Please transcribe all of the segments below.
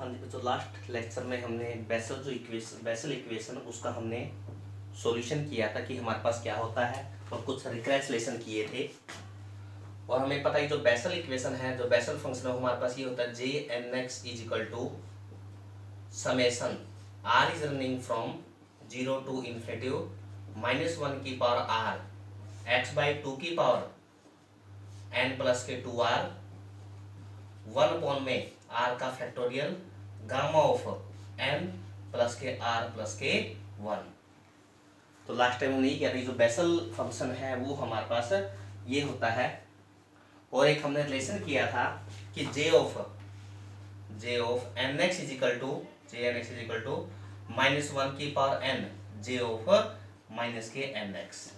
हाँ जी, तो लास्ट लेक्चर में हमने बेसल इक्वेशन उसका हमने सॉल्यूशन किया था कि हमारे पास क्या होता है और कुछ रिकैल्कुलेशन किए थे। और हमें पता है जो बेसल इक्वेशन है, जो बेसल फंक्शन है, हमारे पास ये होता है J N X is equal to summation R is running from 0 to infinity -1 की पावर आर एक्स बाई 2 की पावर एन प्लस के 2r 1 अपॉन में आर का factorial gamma of N plus के आर प्लस के 1। तो लास्ट टाइम हमने ये किया था, जो बेसल फंक्शन है वो हमारे पास ये होता है। और एक हमने रिलेशन किया था कि J of N X is equal to -1 की power N J of minus के एन एक्स।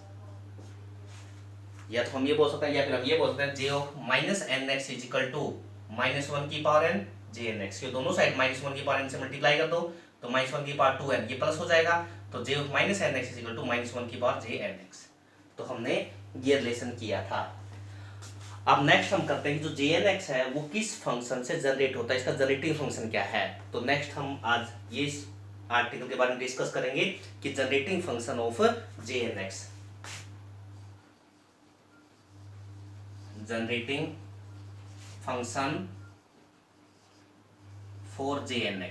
या तो हम ये बोल सकते हैं या फिर हम ये बोल सकते हैं J of minus N X is equal to -1 की power N J N X के दोनों साइड -1 की पावर एन से मल्टीप्लाई कर दो तो -1 की पावर 2n ये प्लस हो जाएगा। तो J of minus N X is equal to -1 की पावर जे एन एक्स। तो हमने ये रिलेशन किया था। अब नेक्स्ट हम करते हैं कि जो जे एन एक्स है वो किस फंक्शन से जनरेट होता है, इसका जनरेटिंग फंक्शन क्या है। तो नेक्स्ट हम आज ये आर्टिकल के बारे में डिस्कस करेंगे कि generating function of J N X. Generating function for J N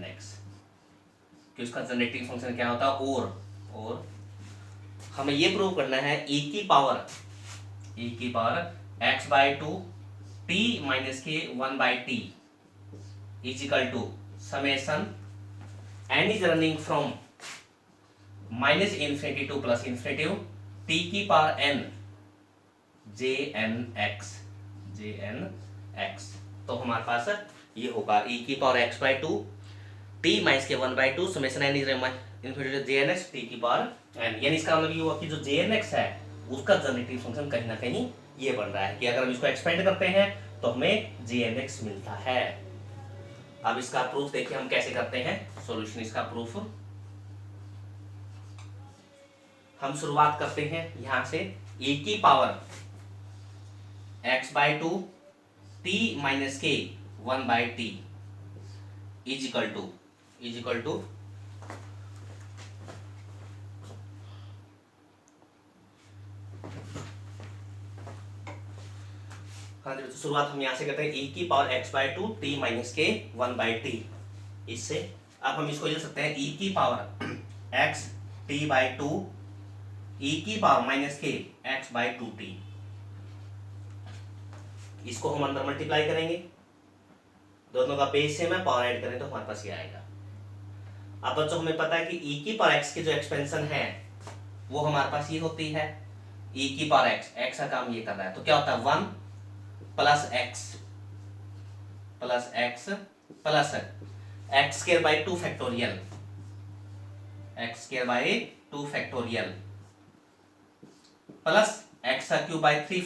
X कि उसका जनरेटिंग फंक्शन क्या होता है। और हमें ये प्रूव करना है e की power x by 2 t minus के 1 by T is equal to summation n is running from minus infinity to plus infinity t की power n J N X. तो हमारे पास ये होगा e की power x by 2 t minus के 1 by 2 summation n is infinity J N X T की power n। यानी इसका मतलब ये हुआ कि जो जे एन एक्स है उसका जनरेटिव फंक्शन कहीं ना कहीं ये बन रहा है कि अगर हम इसको एक्सपेंड करते हैं तो हमें जे एन एक्स मिलता है। अब इसका प्रूफ देखिए हम कैसे करते हैं सॉल्यूशन। इसका प्रूफ हम शुरुआत करते हैं यहां से e की power x by 2 t minus के 1 by T is equal to हाँ जी, तो शुरुआत हम यहाँ से करते हैं e की power x by 2 t minus के 1 बाई टी। इससे अब हम इसको लिख सकते हैं e की power x t by 2 e की पावर माइनस के x बाई 2t। इसको हम अंदर मल्टीप्लाई करेंगे, दोनों का बेस सेम है, पावर ऐड करें तो हमारे पास ये आएगा। अब बच्चों हमें पता है कि e की पावर x की जो एक्सपेंशन है वो हमारे पास ये होती है e की पावर x का काम ये कर रहा है। तो क्या होता है 1 plus x plus x square by 2 factorial plus x का cube by 3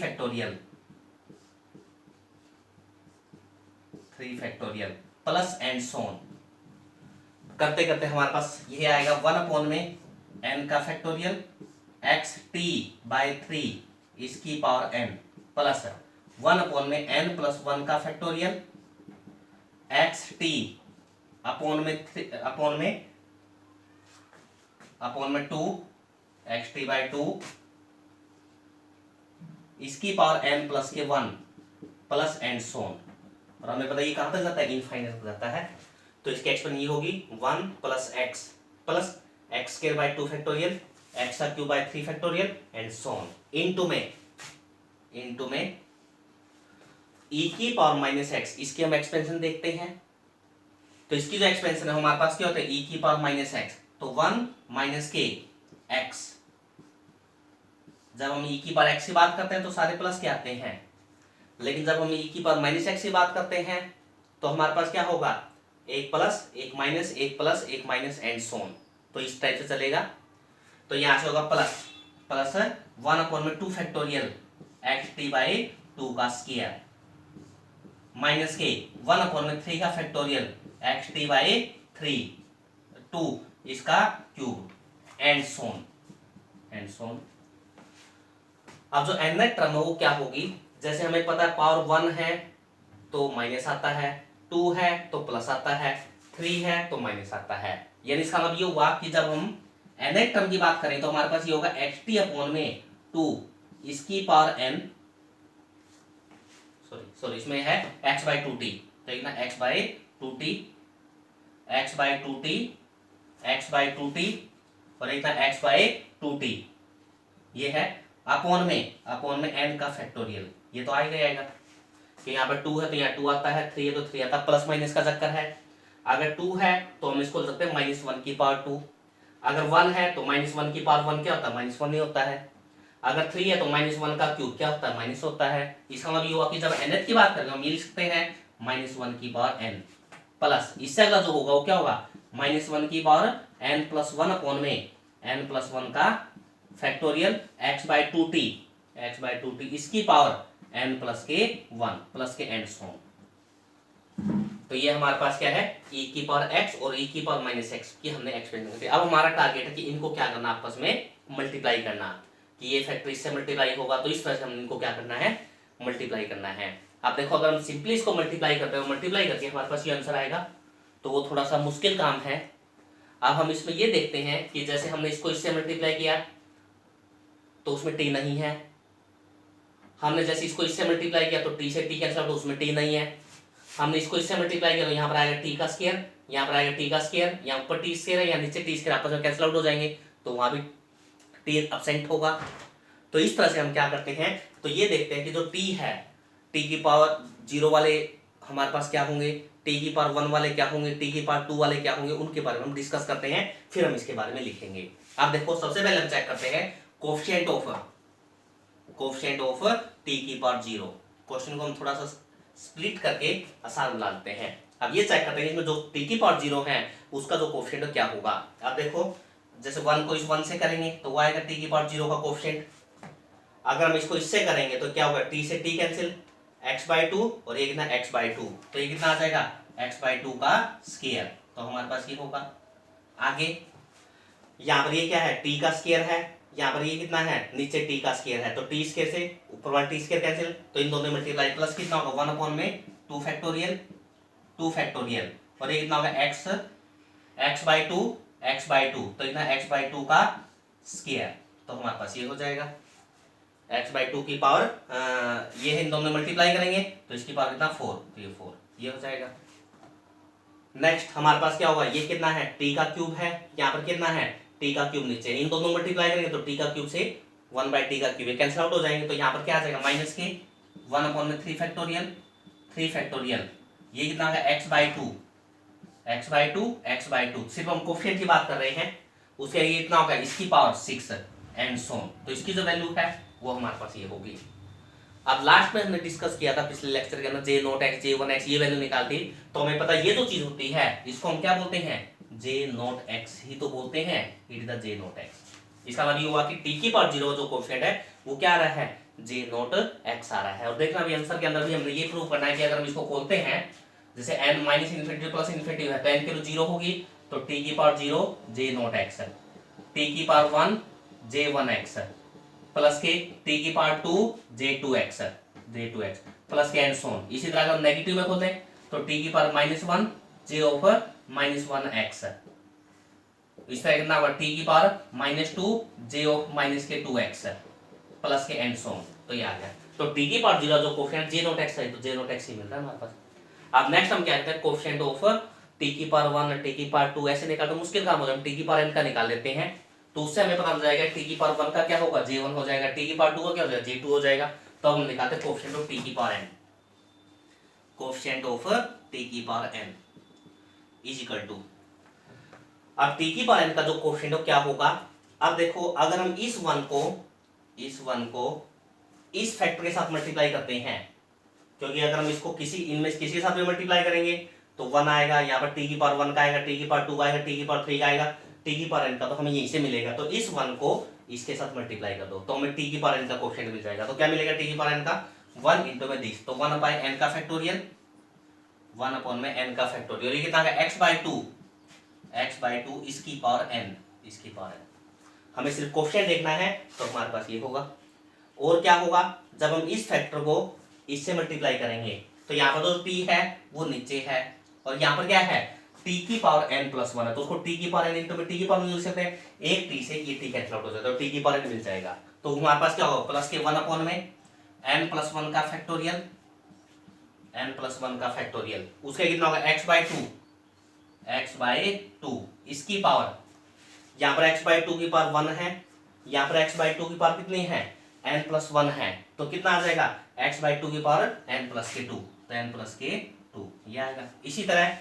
factorial plus and so on. करते करते हमारे पास ये आएगा 1 अपॉन में n का फैक्टोरियल x t बाई 3 इसकी पावर n प्लस 1 अपॉन में n प्लस 1 का फैक्टोरियल x t अपॉन में 2 x t बाई 2 इसकी पावर n प्लस के 1 प्लस एंड सोन। और हमें पता ये कहां तक जाता है, इनफाइनाइट तक जाता है। तो इसकी एक्सपेंशन ये होगी 1 plus x square by 2 factorial x का cube by 3 factorial and so on into में e की पावर माइनस x। इसकी हम एक्सपेंशन देखते हैं। तो इसकी जो एक्सपेंशन है हमारे पास क्या होता है e की पावर माइनस x। तो 1 माइनस के x, जब हम e की पावर x की बात करते हैं तो सारे प्लस के आते हैं, लेकिन जब हम e की पावर माइनस x की बात करते हैं तो हमारे पास क्या होगा एक प्लस एक माइनस एक प्लस एक माइनस एंड सोन। तो इस टाइप से चलेगा। तो यहां से होगा प्लस 1 अपॉन में 2 फैक्टोरियल एक्स टी बाई 2 का स्क्वायर माइनस के 1 अपॉन में 3 का फैक्टोरियल एक्स टी बाई 2 इसका क्यूब एंड सोन। अब जो एन टर्म है वो क्या होगी, जैसे हमें पता है पावर 1 है तो माइनस आता है, 2 है तो प्लस आता है, 3 है तो माइनस आता है। यानी इसका मतलब ये हुआ कि जब हम nth टर्म की बात करें तो हमारे पास ये होगा xt अपॉन में 2 इसकी पावर n, सॉरी इसमें है x बाई 2t, तो ना x by 2t, x by 2t, x by 2t और एक ना x बाई 2t, ये है अपॉन में n का फैक्टोरियल। ये तो आएगा ही आएगा कि यहाँ पर 2 है तो यहाँ 2 आता है, 3 है तो 3 आता है, प्लस माइनस का चक्कर है। अगर 2 है तो हम इसको लिख सकते हैं -1 की पावर 2, अगर 1 है तो -1 की पावर 1 क्या होता है, -1 ही होता है। अगर 3 है तो -1 का क्यूब क्या होता है, माइनस होता है। इसका मतलब ये हुआ कि जब nth की बात करें हम ये लिख सकते हैं -1 की पावर n, प्लस इससे अगला जो होगा वो क्या होगा, -1 की पावर n प्लस 1 अपॉन में n प्लस 1 का फैक्टोरियल x बाई 2t इसकी पावर n प्लस के 1 प्लस के एंड सो। तो ये हमारे पास क्या है, e की पावर x और e की पावर -x की हमने एक्सपेंशन कर। अब हमारा टारगेट है कि इनको क्या करना, आपस में मल्टीप्लाई करना, कि ये फैक्टर इससे मल्टीप्लाई होगा तो इस तरह से हम इनको क्या करना है, मल्टीप्लाई करना है। अब देखो अगर हम सिंपली इसको मल्टीप्लाई करते हैं, मल्टीप्लाई करके हमारे पास ये आंसर आएगा, तो वो थोड़ा सा मुश्किल काम है। अब हम इसमें ये देखते हैं कि जैसे हमने इसको इससे मल्टीप्लाई किया तो उसमें t नहीं है, हमने जैसे इसको इससे मल्टीप्लाई किया तो t से t कैंसिल आउट तो उसमें t नहीं है, हमने इसको इससे मल्टीप्लाई किया तो यहाँ पर आएगा t का स्क्वायर, यहाँ पर आएगा t का स्क्वायर, यहाँ ऊपर t स्क्वायर है, यहाँ नीचे t स्क्वायर आपस में कैंसिल आउट हो जाएंगे, तो वहाँ भी t एब्सेंट होगा। तो इस तरह से हम क्या करते हैं, तो ये देखते हैं कि जो t है, t की पावर 0 वाले हमारे पास क्या होंगे, t की पावर 1 वाले क्या होंगे, t की पावर 2 वाले क्या होंगे, उनके बारे में हम डिस्कस करते हैं, फिर हम इसके बारे में लिखेंगे। अब देखो सबसे पहले हम चेक करते हैं कोफिशिएंट ऑफ t की पावर 0। क्वेश्चन को हम थोड़ा सा स्प्लिट करके आसान बना लेते हैं। अब ये चेक करते हैं इसमें जो t की पावर 0 है उसका जो कोफिशिएंट क्या होगा। अब देखो जैसे 1 को इस 1 से करेंगे तो वो आएगा t की पावर 0 का कोफिशिएंट। अगर हम इसको इससे करेंगे तो क्या होगा, t से t कैंसिल, x बाई 2 और ये कितना x बाई 2, तो ये कितना आ जाएगा x बाई 2 का स्क्वायर, तो हमारे पास ये होगा। आगे यहाँ पर ये क्या है, t का स्क्वायर है, यहाँ पर ये कितना है, नीचे t का स्क्वायर है, तो t स्क्वायर से ऊपर वाला t स्क्वायर कैंसिल, तो इन दोनों मल्टीप्लाई, प्लस कितना होगा 1 अपॉन में 2 फैक्टोरियल और ये कितना होगा x बाई 2 तो इतना x बाई 2 का स्क्वायर, तो हमारे पास ये हो जाएगा x बाई 2 की पावर ये है, इन दोनों में मल्टीप्लाई करेंगे तो इसकी पावर कितना 4, तो ये 4 ये हो जाएगा। नेक्स्ट हमारे पास क्या होगा, ये कितना है t का क्यूब है, यहाँ पर कितना है t का क्यूब नीचे, इन दोनों मल्टीप्लाई करेंगे तो t का क्यूब से 1 बाई t का क्यूब कैंसिल आउट हो जाएंगे, तो यहाँ पर क्या आ जाएगा माइनस के 1 अपॉन में 3 फैक्टोरियल ये कितना होगा x बाई 2 सिर्फ हम कोफिशिएंट की बात कर रहे हैं, उसके ये इतना होगा इसकी पावर 6 एंड सो ऑन, तो इसकी जो वैल्यू है वो हमारे पास ये होगी। अब लास्ट में हमने डिस्कस किया था पिछले लेक्चर के अंदर j0x j1x ये वैल्यू निकालती, तो हमें पता ये जो चीज होती है इसको हम क्या बोलते हैं, j0x ही तो बोलते हैं, इट इज द j0x। इसका मतलब ये हुआ कि t की पावर 0 जो कोफिशिएंट है वो क्या आ रहा है, j0x आ रहा है। और देखना भी आंसर के अंदर भी हमने ये प्रूव करना है कि अगर हम इसको खोलते हैं जैसे n minus infinity plus infinity है तो n की वैल्यू 0 होगी, तो t की पावर 0 j0x, t की पावर 1 j1x प्लस के t की पावर 2 j2x प्लस के एंड सो ऑन। इसी तरह अगर हम नेगेटिव में खोलते हैं तो t की पावर -1 j ओवर -1x, इस तरह कितना होगा t की power -2 j of -2x plus के एंड सो ऑन, तो ये आ गया। तो t की पावर 0 जो कोफिशिएंट j0x है तो j0x ही मिल रहा है हमारे पास। अब नेक्स्ट हम क्या करते हैं कोफिशिएंट ऑफ t की पावर 1 t की पावर 2 ऐसे निकालते हैं, मुश्किल काम हो जाएगा, t की पावर n का निकाल लेते हैं तो उससे हमें पता चल जाएगा t की पावर 1 का क्या होगा j1 हो जाएगा, t की पावर 2 का क्या हो जाएगा j2 हो जाएगा। तो हम निकालते हैं कोफिशिएंट ऑफ t की power n, coefficient of t की power n is equal to, अब t की पावर n का जो कोफिशिएंट हो क्या होगा। अब देखो अगर हम इस 1 को इस फैक्टर के साथ मल्टीप्लाई करते हैं, क्योंकि अगर हम इसको इनमें किसी के साथ भी मल्टीप्लाई करेंगे तो 1 आएगा, यहाँ पर t की पावर 1 का आएगा, t की पावर 2 का आएगा, t की पावर 3 का आएगा, t की पावर n का तो हमें यहीं से मिलेगा, तो इस 1 को इसके साथ मल्टीप्लाई कर दो तो हमें t की पावर n का कोफिशिएंट मिल जाएगा। तो क्या मिलेगा t की पावर n का 1 इंटू में दिस, तो 1 अपॉन n का फैक्टोरियल, 1 अपॉन में n का फैक्टोरियल, ये कितना है x बाई 2 इसकी पावर n, हमें सिर्फ कोफिशिएंट देखना है तो हमारे पास ये होगा। और क्या होगा, जब हम इस फैक्टर को इससे मल्टीप्लाई करेंगे तो यहाँ पर जो t है वो नीचे है, और यहाँ पर क्या है t की पावर n प्लस 1 है, तो उसको t की पावर n इंटू में t की पावर मिल सकते हैं, एक t से ये t कैंसिल आउट हो जाता है, तो t की पावर n मिल जाएगा। तो हमारे पास क्या होगा प्लस के 1 अपॉन में n प्लस 1 का फैक्टोरियल, n प्लस 1 का फैक्टोरियल, उसका कितना होगा x बाई टू, इसकी पावर, यहाँ पर x बाई टू की पावर 1 है, यहाँ पर x बाई टू की पावर कितनी है n प्लस 1 है, तो कितना आ जाएगा x बाई टू की पावर n प्लस के 2, तो n प्लस के 2 ये आएगा। इसी तरह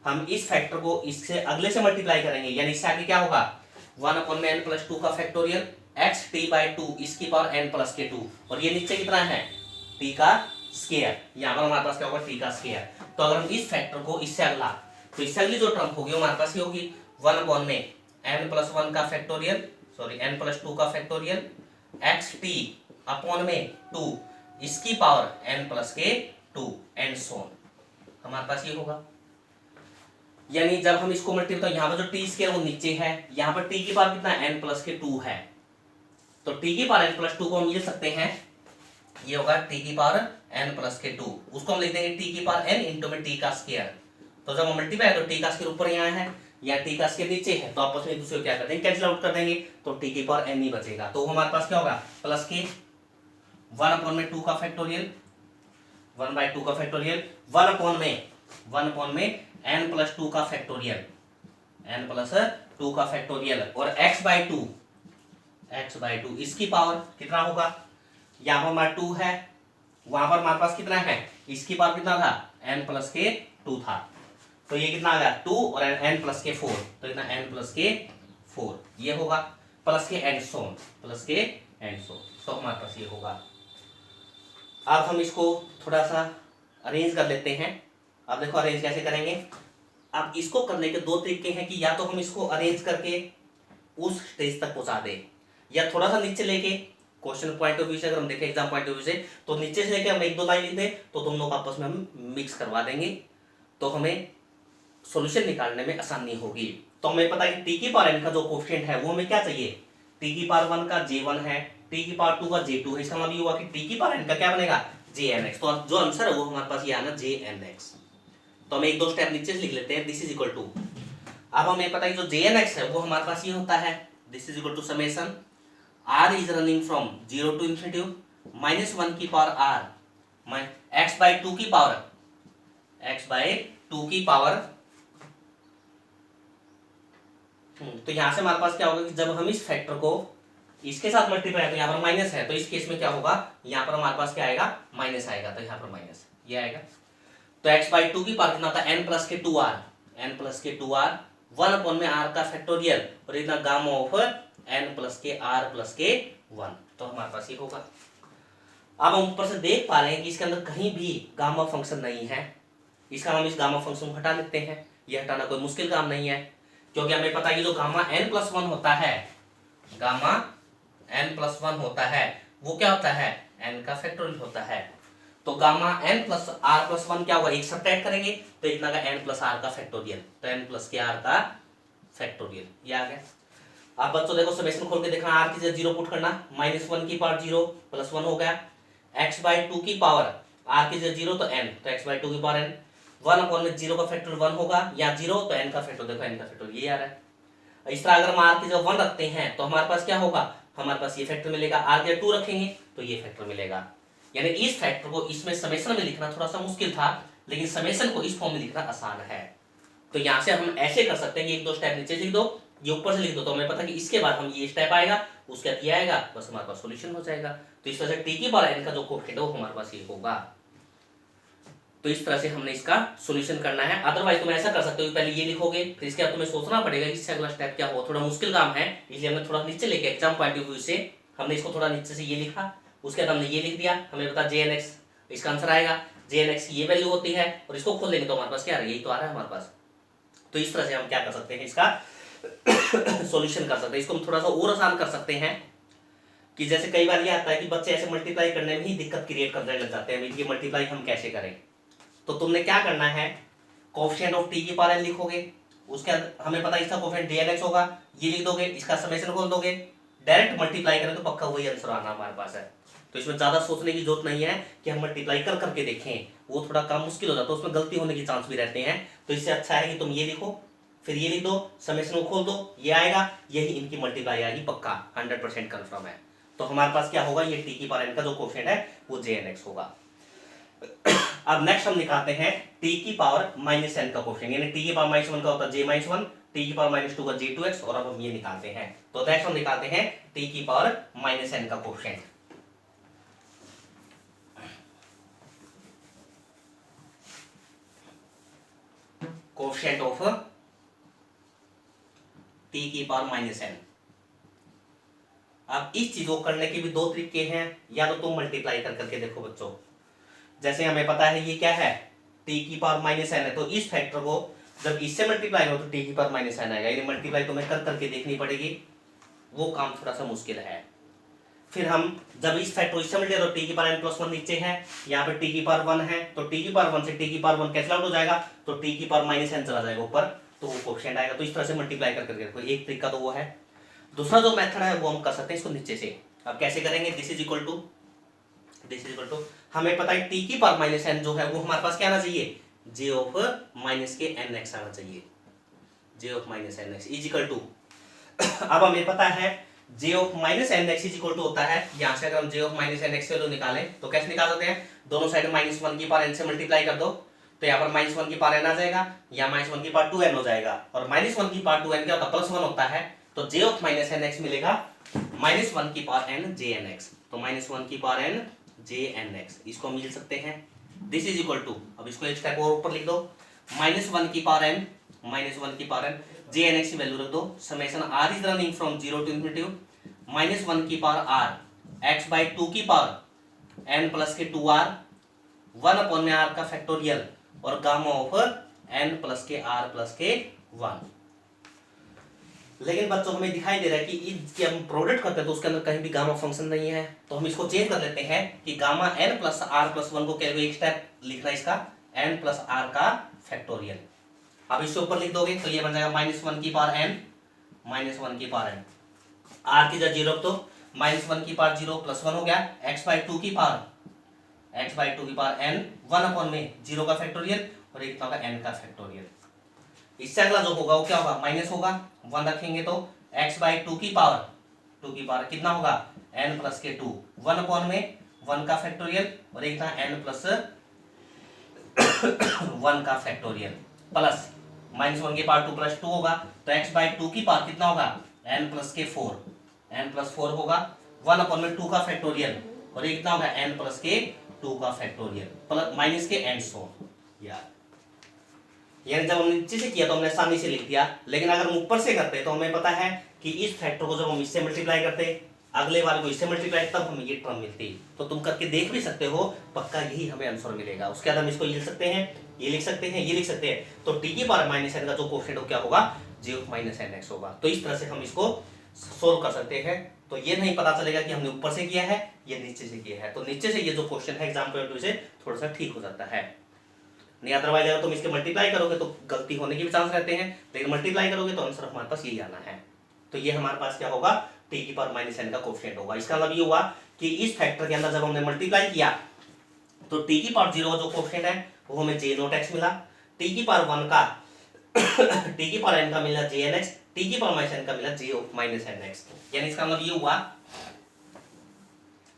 हम इस फैक्टर को इससे अगले से मल्टीप्लाई करेंगे, यानी इससे आगे क्या होगा 1 अपॉन में n प्लस 2 का फैक्टोरियल x t बाई 2 इसकी पावर n प्लस के 2, और ये नीचे कितना है t का स्क्वायर, यहाँ पर हमारे पास क्या होगा t का स्क्वायर। तो अगर हम इस फैक्टर को इससे अगला, तो इससे अगली जो टर्म होगी हमारे पास ये होगी 1 अपॉन में n प्लस 1 का फैक्टोरियल, सॉरी n प्लस 2 का फैक्टोरियल x t अपॉन में 2 इसकी पावर n प्लस के 2 एंड सो ऑन, हमारे पास ये होगा। यानी जब हम इसको मल्टीप्लाई, तो यहाँ पर जो टी स्क्वायर वो नीचे है, यहाँ पर टी की पावर कितना n प्लस के 2 है, तो टी की पावर n प्लस 2 को हम लिख सकते हैं, ये होगा टी की पावर n प्लस के 2, उसको हम लिख देंगे टी की पावर n इंटू में टी का स्क्वायर। तो जब हम मल्टीप्लाई तो टी का स्क्वायर ऊपर यहाँ है या टी का स्क्वायर नीचे है, तो आपस में एक दूसरे को क्या कर देंगे कैंसिल आउट कर देंगे, तो टी की पावर n ही बचेगा। तो हमारे पास क्या होगा प्लस के 1 अपॉन में 2 का फैक्टोरियल, 1 बाई 2 का फैक्टोरियल, 1 अपॉन में n प्लस 2 का फैक्टोरियल, n प्लस 2 का फैक्टोरियल, और x बाई 2 इसकी पावर कितना होगा, यहाँ पर हमारा 2 है, वहां पर हमारे पास कितना है, इसकी पावर कितना था n प्लस के 2 था, तो ये कितना आ गया 2 और n प्लस के 4, तो इतना n प्लस के 4 ये होगा, प्लस के एंड सो, प्लस के एंड सो, तो हमारे पास ये होगा। अब हम इसको थोड़ा सा अरेंज कर लेते हैं। अब देखो अरेंज कैसे करेंगे। अब इसको करने के दो तरीके हैं कि या तो हम इसको अरेंज करके उस स्टेज तक पहुंचा दें, या थोड़ा सा नीचे लेके क्वेश्चन पॉइंट ऑफ व्यू से अगर हम देखें एग्जाम पॉइंट ऑफ व्यू से, तो नीचे से लेके हम एक दो लाइन लिख दें तो दोनों को आपस में हम मिक्स करवा देंगे, तो हमें सॉल्यूशन निकालने में आसानी होगी। तो हमें पता है टी की पावर n का जो कोएफिशिएंट है वो हमें क्या चाहिए, टी की पावर 1 का j1 है, टी की पावर 2 का j2 है, इसका मतलब ये हुआ कि टी की पावर n का क्या बनेगा jnx, तो जो आंसर है वो हमारे पास ये आना jnx। तो हम एक दो स्टेप नीचे से लिख लेते हैं, दिस इज इक्वल टू, अब हमें पता है जो jnx है वो हमारे पास ये होता है, this is equal to summation r is running from 0 to infinity -1 की पावर r x बाई 2 की पावर, तो यहां से हमारे पास क्या होगा कि जब हम इस फैक्टर को इसके साथ मल्टीप्लाई, तो यहाँ पर माइनस है, तो इस केस में क्या होगा यहाँ पर हमारे पास क्या आएगा माइनस आएगा, तो यहाँ पर माइनस ये आएगा। तो x बाई 2 की पावर कितना होता है n प्लस के 2r, n प्लस के 2r 1 अपॉन में r का फैक्टोरियल, और इतना गामा ऑफ n प्लस के r प्लस के 1, तो हमारे पास ये होगा। अब हम ऊपर से देख पा रहे हैं कि इसके अंदर कहीं भी गामा फंक्शन नहीं है, इसका हम इस गामा फंक्शन को हटा लेते हैं, ये हटाना कोई मुश्किल काम नहीं है, क्योंकि हमें पता है कि जो गामा n प्लस 1 होता है, गामा n प्लस 1 होता है वो क्या होता है n का फैक्टोरियल होता है। तो gamma n plus r plus 1 क्या होगा, एक सब्ट्रैक्ट करेंगे तो इतना का n प्लस r का फैक्टोरियल, तो n प्लस के r का फैक्टोरियल ये आ गया। अब बच्चों देखो समेशन खोल के देखना, r की जगह 0 पुट करना, -1 की पावर 0 प्लस 1 हो गया, x बाई 2 की पावर r की जगह 0 तो n, तो x बाई 2 की पावर n, 1 अपॉन में 0 का फैक्टर 1 होगा, या 0 तो n का फैक्टर, देखो n का फैक्टर ये आ रहा है। इस तरह अगर हम r की जगह 1 रखते हैं तो हमारे पास क्या होगा, हमारे पास ये फैक्टर मिलेगा, r की जगह 2 रखेंगे तो ये फैक्टर मिलेगा। यानी इस फैक्टर को इसमें समेशन में लिखना थोड़ा सा मुश्किल था, लेकिन समेशन को इस फॉर्म में लिखना आसान है। तो यहाँ से हम ऐसे कर सकते हैं कि एक दो स्टेप नीचे से लिख दो, ये ऊपर से लिख दो, तो हमें पता है कि इसके बाद हम ये स्टेप आएगा, उसके बाद ये आएगा, बस हमारे पास सॉल्यूशन हो जाएगा। तो इस वजह से टी की पावर n का जो कोएफिशिएंट है वो हमारे पास ये होगा। तो इस तरह से हमने इसका सॉल्यूशन करना है। अदरवाइज तुम ऐसा कर सकते हो, पहले ये लिखोगे फिर इसके बाद तुम्हें सोचना पड़ेगा इससे अगला स्टेप क्या होगा, थोड़ा मुश्किल काम है, इसलिए हमने थोड़ा नीचे लेके एग्जाम पॉइंट ऑफ व्यू से हमने इसको थोड़ा नीचे से ये लिखा, उसके बाद हमने ये लिख दिया, हमें पता jnx इसका आंसर आएगा, jnx की ये वैल्यू होती है, और इसको खोल लेंगे तो हमारे पास क्या आ रहा है, यही तो आ रहा है हमारे पास। तो इस तरह से हम क्या कर सकते हैं, इसका सॉल्यूशन कर सकते हैं। इसको हम थोड़ा सा और आसान कर सकते हैं कि जैसे कई बार ये आता है कि बच्चे ऐसे मल्टीप्लाई करने में ही दिक्कत क्रिएट करने लग जाते हैं, ये मल्टीप्लाई हम कैसे करें। तो तुमने क्या करना है, कोएफिशिएंट ऑफ टी की पावर n लिखोगे, उसके बाद हमें पता है इसका कोएफिशिएंट jnx होगा, ये लिख दोगे, इसका समेशन खोल दोगे, डायरेक्ट मल्टीप्लाई करें तो पक्का वही आंसर आना हमारे पास है। तो इसमें ज़्यादा सोचने की जरूरत नहीं है कि हम मल्टीप्लाई कर करके देखें, वो थोड़ा काम मुश्किल हो जाता है, उसमें गलती होने के चांस भी रहते हैं। तो इससे अच्छा है कि तुम ये लिखो, फिर ये लिख दो, समेशन को खोल दो, ये आएगा, यही इनकी मल्टीप्लाई आएगी पक्का, 100% कन्फर्म है। तो हमारे पास क्या होगा, ये टी की पावर n का जो कोफिशिएंट है वो jnx होगा। अब नेक्स्ट हम निकालते हैं टी की पावर माइनस n का कोफिशिएंट, यानी टी की पावर -1 का होता है j-1, टी की पावर -2 का j2x, और अब हम ये निकालते हैं। तो नेक्स्ट हम निकालते हैं टी की पावर -n का कोफिशिएंट। कोफिशिएंट ऑफ टी की पावर -n। अब इस चीज को करने के भी दो तरीके हैं, या तो तुम मल्टीप्लाई कर करके देखो बच्चों। जैसे हमें पता है ये क्या है, टी की पावर -n है, तो इस फैक्टर को जब इससे मल्टीप्लाई हो तो टी की पावर -n आएगा, यानी मल्टीप्लाई तुम्हें कर करके देखनी पड़ेगी, वो काम थोड़ा सा मुश्किल है। फिर हम जब इस फैक्टर को इससे मल्टीप्लाई तो टी की पावर n+1 नीचे है, यहाँ पे टी की पावर 1 है, तो टी की पावर 1 से टी की पावर 1 कैंसिल आउट हो जाएगा, तो टी की पावर -n चला जाएगा ऊपर, तो वो कोफिशिएंट आएगा। तो इस तरह से मल्टीप्लाई कर करके देखो, एक तरीका तो वो है। दूसरा जो मेथड है वो हम कर सकते हैं इसको नीचे से। अब कैसे करेंगे, दिस इज इक्वल टू हमें पता है टी की पावर -n जो है वो हमारे पास क्या आना चाहिए, j ऑफ -nx आना चाहिए, j of -nx is equal to. अब हमें पता है j of -nx is equal to होता है, यहाँ से अगर हम j ऑफ -nx से निकालें तो कैसे निकाल सकते हैं, दोनों साइड -1 की पावर n से मल्टीप्लाई कर दो, तो यहाँ पर -1 की पावर n आ जाएगा, यहाँ -1 की पावर 2n हो जाएगा, और -1 की पावर 2n क्या होता है, +1 होता है, तो j ऑफ -nx मिलेगा -1 की पावर n jnx, तो -1 की पावर n jnx, इसको हम मिल सकते हैं। दिस इज इक्वल टू, अब इसको एक स्टेप और ऊपर लिख दो, -1 की पावर n, -1 की पावर n, jnx की वैल्यू रख दो, summation r is running from 0 to infinity, -1 की पावर r x/2 की पावर n प्लस के 2r, 1 अपॉन में r का फैक्टोरियल, और गामा ऑफ n प्लस के r प्लस के 1। लेकिन बच्चों हमें दिखाई दे रहा है कि इसके हम प्रोडक्ट करते हैं तो उसके अंदर कहीं भी गामा फंक्शन नहीं है, तो हम इसको चेंज कर लेते हैं कि gamma n plus r plus 1 को क्या एक स्टेप लिखना है इसका, n प्लस r का फैक्टोरियल। अब इससे ऊपर लिख दोगे तो ये बन जाएगा -1 की पावर n, -1 की पावर n, r की जगह 0 तो -1 की पावर 0 प्लस 1 हो गया, x/2 की पावर n, 1 अपॉन में 0 का फैक्टोरियल, और एक होगा n का फैक्टोरियल। इससे अगला जो होगा वो क्या होगा, माइनस होगा, 1 रखेंगे तो x/2 की पावर कितना होगा, n प्लस के 2, 1 अपॉन में 1 का फैक्टोरियल, और एक था n प्लस 1 का फैक्टोरियल, प्लस -1 की पावर 2 प्लस 2 होगा, तो x/2 की पावर कितना होगा, n प्लस के 4, n प्लस 4 होगा, 1 अपॉन में 2 का फैक्टोरियल, और एक कितना होगा, n प्लस के 2 का फैक्टोरियल, प्लस माइनस के एंड सो। यानी जब हमने नीचे से किया तो हमने आसानी से लिख दिया, लेकिन अगर हम ऊपर से करते तो हमें पता है कि इस फैक्टर को जब हम इससे मल्टीप्लाई करते, अगले वाले को इससे मल्टीप्लाई, तब हमें ये टर्म मिलती। तो तुम करके देख भी सकते हो, पक्का यही हमें आंसर मिलेगा। उसके बाद हम इसको ये लिख सकते हैं, ये लिख सकते हैं, ये लिख सकते हैं, तो टी की पावर -n का जो कोफिशिएंट हो क्या होगा, j ऑफ -nx होगा। तो इस तरह से हम इसको सोल्व कर सकते हैं। तो ये नहीं पता चलेगा कि हमने ऊपर से किया है या नीचे से किया है, तो नीचे से ये जो क्वेश्चन है एग्जाम पॉइंट से थोड़ा सा ठीक हो जाता है, नहीं अदरवाइज अगर तुम इसके मल्टीप्लाई करोगे तो गलती होने के भी चांस रहते हैं, लेकिन मल्टीप्लाई करोगे तो आंसर हमारे पास यही आना है। तो ये हमारे पास क्या होगा, टी की पावर -n का कोफिशिएंट होगा। इसका मतलब ये हुआ कि इस फैक्टर के अंदर जब हमने मल्टीप्लाई किया तो टी की पावर 0 जो कोफिशिएंट है वो हमें j0x मिला, टी की पावर 1 का टी की पावर n का मिला jnx, टी की पावर -n का मिला j ऑफ -nx। यानी इसका मतलब ये हुआ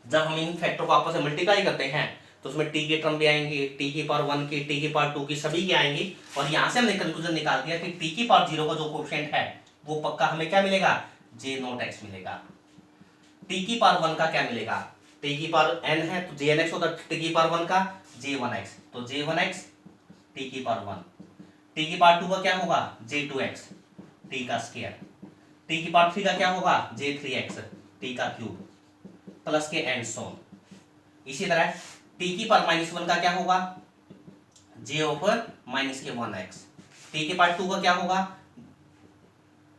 जब हम इन फैक्टर को आपस में मल्टीप्लाई करते हैं तो उसमें टी की टर्म भी आएंगी, टी की पावर 1 की, टी की पावर 2 की, सभी की आएंगी, और यहाँ से हमने कंक्लूजन निकाल दिया कि टी की पावर 0 का जो कोफिशिएंट है वो पक्का हमें क्या मिलेगा, j0x मिलेगा। टी की पावर 1 का क्या मिलेगा, टी की पावर n है तो jnx होगा, टी की पावर 1 का j1x, तो j1x टी की पावर 1, टी की पावर 2 का क्या होगा, j2x टी का स्क्वायर, टी की पावर 3 का क्या होगा, j3x टी का क्यूब, प्लस के एंड सोन। इसी तरह टी की पावर -1 का क्या होगा, j ऑफ -1x, टी की पावर 2 का क्या होगा,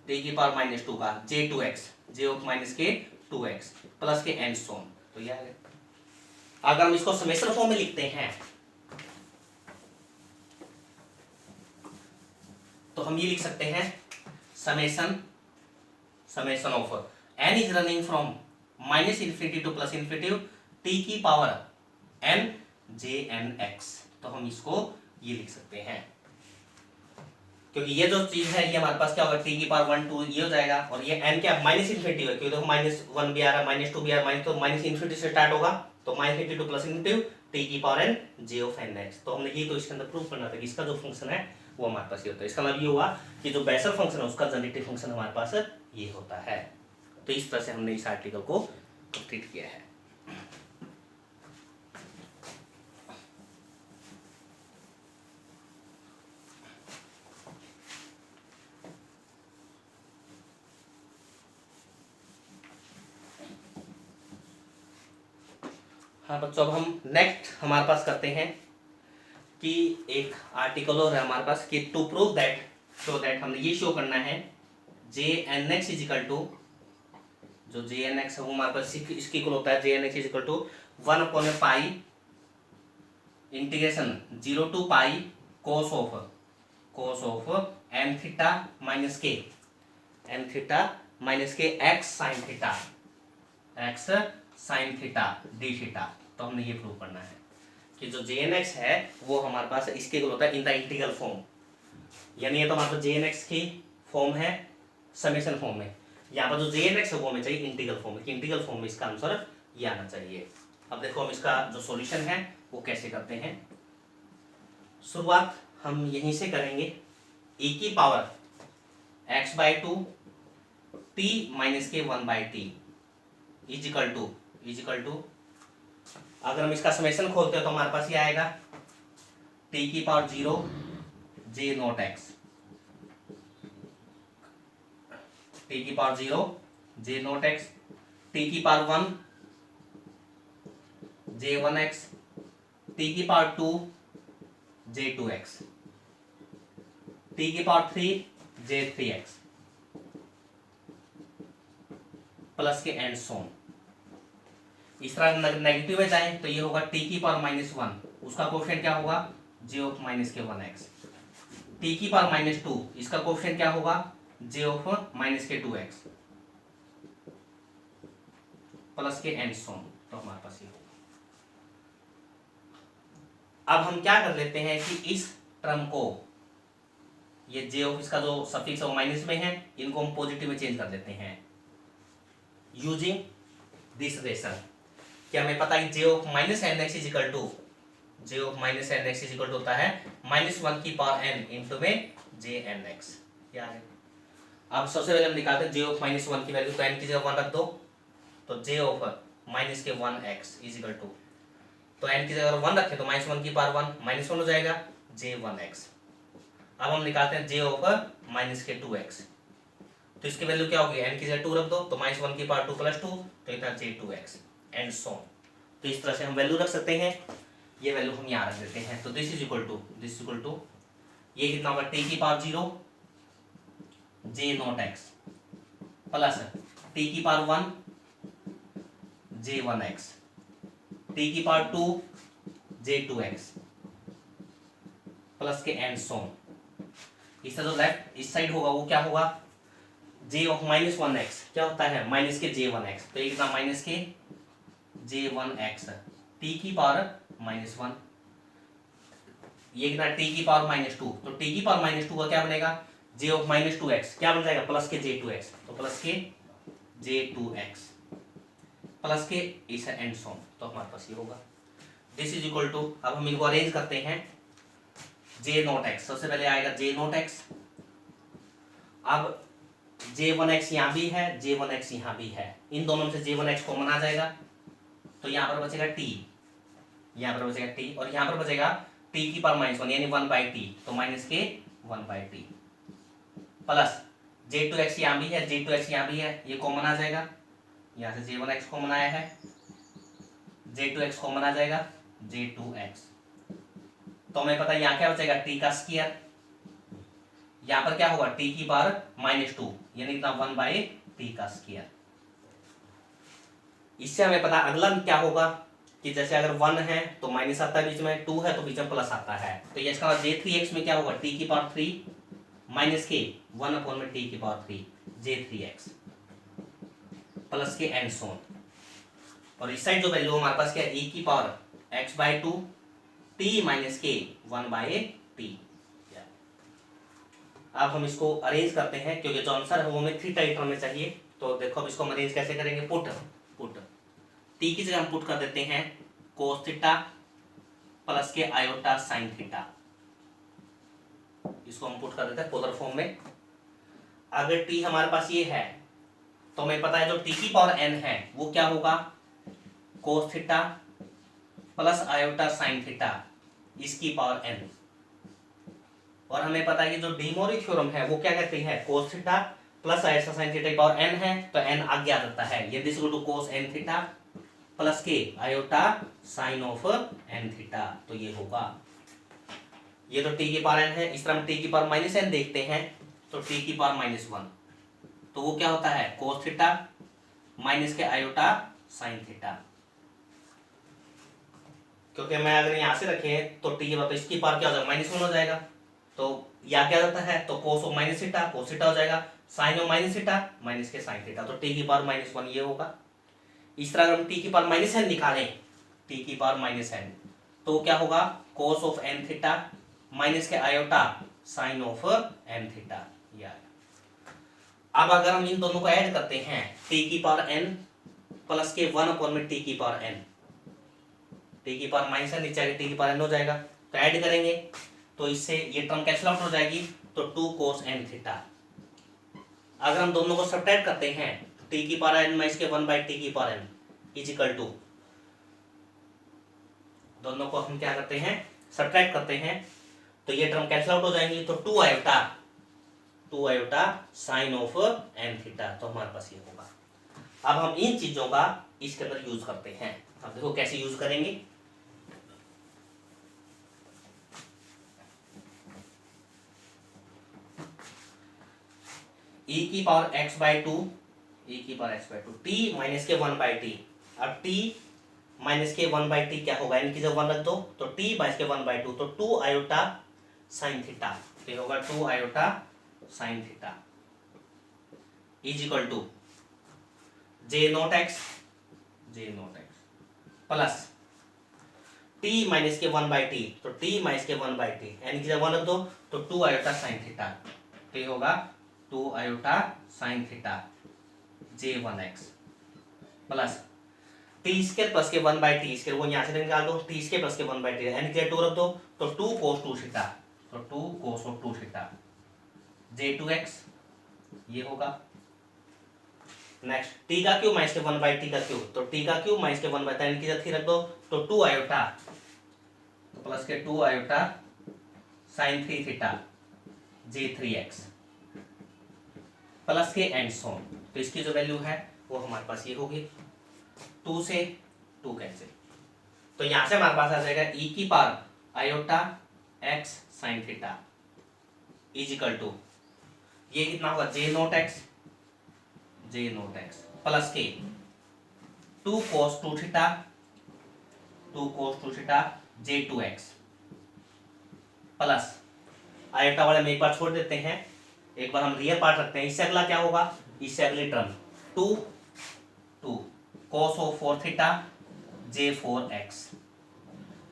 टी की पावर -2 का j2x, j of -2x, plus के एंड सोन। तो यह है, अगर हम इसको समेशन फॉर्म में लिखते हैं तो हम ये लिख सकते हैं summation of n is running from -∞ to +∞, T की power n J N X. तो हम इसको ये लिख सकते हैं, क्योंकि ये जो चीज है ये हमारे पास क्या होगा, टी की पावर 1 2 ये हो जाएगा, और ये n क्या माइनस इन्फिनिटी है, क्योंकि देखो -1 भी आ रहा है, -2 भी आ रहा है, तो माइनस इन्फिनिटी से स्टार्ट होगा, तो -infinity to plus infinity T की power n J of N X. तो हमने ये तो इसके अंदर प्रूव करना था कि इसका जो फंक्शन है वो हमारे पास ये होता है। इसका मतलब ये हुआ कि जो बेसल फंक्शन है उसका जनरेटिव फंक्शन हमारे पास ये होता है। तो इस तरह से हमने इस आर्टिकल को कंप्लीट किया है। हाँ बच्चों, अब हम नेक्स्ट हमारे पास करते हैं कि एक आर्टिकल और है हमारे पास कि to prove that, so that हमने ये शो करना है J N X is equal to, जो जे एन एक्स है वो हमारे पास इसकी इक्वल होता है, J N X is equal to 1/पाई integration 0 to pi cos of N theta minus के X sine theta D theta. तो हमने ये प्रूव करना है कि जो जे एन एक्स है वो हमारे पास इसके इक्वल होता है इन द इंटीग्रल फॉर्म, यानी ये तो हमारे पास जे एन एक्स की फॉर्म है समेशन फॉर्म में, यहाँ पर जो जे एन एक्स है वो हमें चाहिए इंटीग्रल फॉर्म में, कि इंटीग्रल फॉर्म में इसका आंसर ये आना चाहिए। अब देखो हम इसका जो सॉल्यूशन है वो कैसे करते हैं। शुरुआत हम यहीं से करेंगे, e की पावर x/2 t माइनस के 1/t इजिकल टू अगर हम इसका समेशन खोलते हो तो हमारे पास ये आएगा t की power 0 j not x, t की power 0 j not x, t की पावर 1 j 1x, t की पावर 2 j 2x, t की पावर 3 j 3x प्लस के एंड सोन। इस तरह नेगेटिव में जाए तो ये होगा t की पावर -1, उसका कोफिशिएंट क्या होगा j ऑफ माइनस के 1x, t की पावर -2 इसका कोफिशिएंट क्या होगा j ऑफ माइनस के 2x प्लस के एंड सोन। तो हमारे पास ये होगा। अब हम क्या कर लेते हैं कि इस टर्म को, ये j ऑफ इसका जो सफिक्स है वो माइनस में है, इनको हम पॉजिटिव में चेंज कर देते हैं यूजिंग दिस रेशन। क्या हमें पता है j of minus N X is equal to, j of minus N X is equal to होता है -1 की पावर n इंटू में j एन एक्स। क्या है, अब सबसे पहले हम निकालते हैं j ऑफ -1 की वैल्यू, तो n की जगह 1 रख दो, तो j ऑफ माइनस के 1x इज इक्वल टू, तो n की जगह 1 रखें तो -1 की पावर 1 -1 हो जाएगा j 1x। अब हम निकालते हैं j ऑफ माइनस के 2x, तो इसकी वैल्यू क्या होगी, n की जगह 2 रख दो, तो -1 की पावर 2 + 2 तो इतना j 2x एंड सो। तो इस तरह से हम वैल्यू रख सकते हैं, ये वैल्यू हम यहाँ रख देते हैं। तो दिस इज इक्वल टू ये कितना होगा t की power 0 j not x plus t की पावर 1 j 1x, t की पावर 2 j 2x प्लस के एंड सो। इसका जो लेफ्ट इस साइड होगा वो क्या होगा, j ऑफ -1x क्या होता है माइनस के j1x, तो ये कितना माइनस के j1x, t की पावर -1, ये कितना t की पावर -2, तो t की पावर -2 का क्या बनेगा j ऑफ -2x क्या बन जाएगा प्लस के j2x, तो प्लस के j2x प्लस के इस एंड सो। तो हमारे पास ये होगा दिस इज इक्वल टू, अब हम इनको अरेंज करते हैं j नॉट x, सबसे पहले आएगा j नॉट x, अब j1x यहाँ भी है j1x यहाँ भी है, इन दोनों में से j1x कॉमन आ जाएगा, तो यहाँ पर बचेगा t, यहाँ पर बचेगा t, और यहाँ पर बचेगा t की पावर -1 यानी 1/t, तो माइनस के 1/t प्लस j2x यहाँ भी है j2x यहाँ भी है, ये कॉमन आ जाएगा, यहाँ से j1x कॉमन आया है, j2x कॉमन आ जाएगा j2x, तो हमें पता है यहाँ क्या बचेगा t का स्क्वायर, यहाँ पर क्या होगा t की पावर -2 यानी कितना 1/t का स्क्वायर। इससे हमें पता अगला क्या होगा कि जैसे अगर 1 है तो माइनस आता है बीच में, 2 है तो बीच में प्लस आता है, तो ये इसका j3x में क्या होगा t की पावर 3 माइनस के 1/t की पावर 3 j3x प्लस के एंड सोन। और इस साइड जो वैल्यू हमारे पास क्या है, e की पावर x/2 t माइनस के 1/t। अब हम इसको अरेंज करते हैं, क्योंकि जो आंसर है वो हमें थीटा टर्म में चाहिए। तो देखो अब इसको हम अरेंज कैसे करेंगे, पुट टी की जगह हम पुट कर देते हैं कोस थीटा प्लस के आयोटा साइन थीटा। इसको हम पुट कर देते हैं पोलर फॉर्म में। अगर टी हमारे पास ये है तो हमें पता है जो टी की पावर n है वो क्या होगा, कोस theta plus iota sine theta इसकी पावर n। और हमें पता है कि जो डी मोरी थ्योरम है वो क्या कहती है, cos theta plus iota sine theta की पावर n है तो n आगे आ जाता है, ये this equal to cos n theta plus के iota sine of n theta. तो ये होगा, ये तो t की पावर n है। इस तरह हम t की पावर माइनस n देखते हैं तो t की पावर -1, तो वो क्या होता है, कोस थीटा माइनस के आयोटा साइन थीटा। क्योंकि मैं अगर यहाँ से रखे तो टी के बाद तो इसकी पावर क्या हो जाएगा, -1 हो जाएगा। तो या क्या जाता है, तो cos of minus theta cos theta हो जाएगा, sine of minus theta minus के साइन थीटा। तो टी की पावर -1 ये होगा। इस तरह अगर हम टी की पावर -n निकालें, टी की पावर -n तो क्या होगा, cos of n theta minus के iota sine of n theta. अब अगर हम इन दोनों को ऐड करते हैं, टी की पावर n प्लस के 1 में टी की पावर n, टी की पावर -n नीचे आगे टी की पावर n हो जाएगा। तो ऐड करेंगे तो इससे ये टर्म कैंसिल आउट हो जाएगी, तो 2 cos n थीटा। अगर हम दोनों को सब्ट्रैक्ट करते हैं, टी की पावर n माइनस के 1/t की power n is equal to, दोनों को हम क्या करते हैं, सब्ट्रैक्ट करते हैं, तो ये टर्म कैंसिल आउट हो जाएंगी। तो 2 iota sine of n theta, तो हमारे पास ये होगा। अब हम इन चीजों का इसके अंदर यूज करते हैं। अब देखो कैसे यूज करेंगे। e की पावर x/2 t माइनस के 1/t। अब t माइनस के 1/t क्या होगा, इनकी जब 1 रख दो तो t माइनस के 1/2, तो 2 आयोटा साइन थीटा, ये होगा 2 iota sine theta is equal to j0x plus t minus के 1/t, तो t माइनस के 1/t यानी कि जब 1 रख दो तो 2 आयोटा साइन थीटा, तो ये होगा 2 iota sine theta j1x plus T square plus के 1/t स्क्वायर, वो यहाँ से निकाल दो, टी स्क्वायर प्लस के 1/t यानी कि 2 रख दो तो 2 cos 2 थीटा, तो 2 cos 2 थीटा j2x ये होगा। नेक्स्ट टी का क्यूब माइनस के 1/t का क्यूब, तो टी का क्यूब माइनस के 1/t यानी कि जब 3 रख दो तो 2 आयोटा प्लस के 2 iota sign 3 theta j3x plus के एंड सोन। तो इसकी जो वैल्यू है वो हमारे पास ये होगी, 2 से 2 कैंसिल, तो यहां से हमारे पास आ जाएगा e की power iota x sine theta is equal to, ये कितना होगा j0x प्लस के 2 cos 2 theta j2x plus iota वाले में एक बार छोड़ देते हैं, एक बार हम रियल पार्ट रखते हैं। इससे अगला क्या होगा, इससे अगली term 2 cos of 4 theta j4x।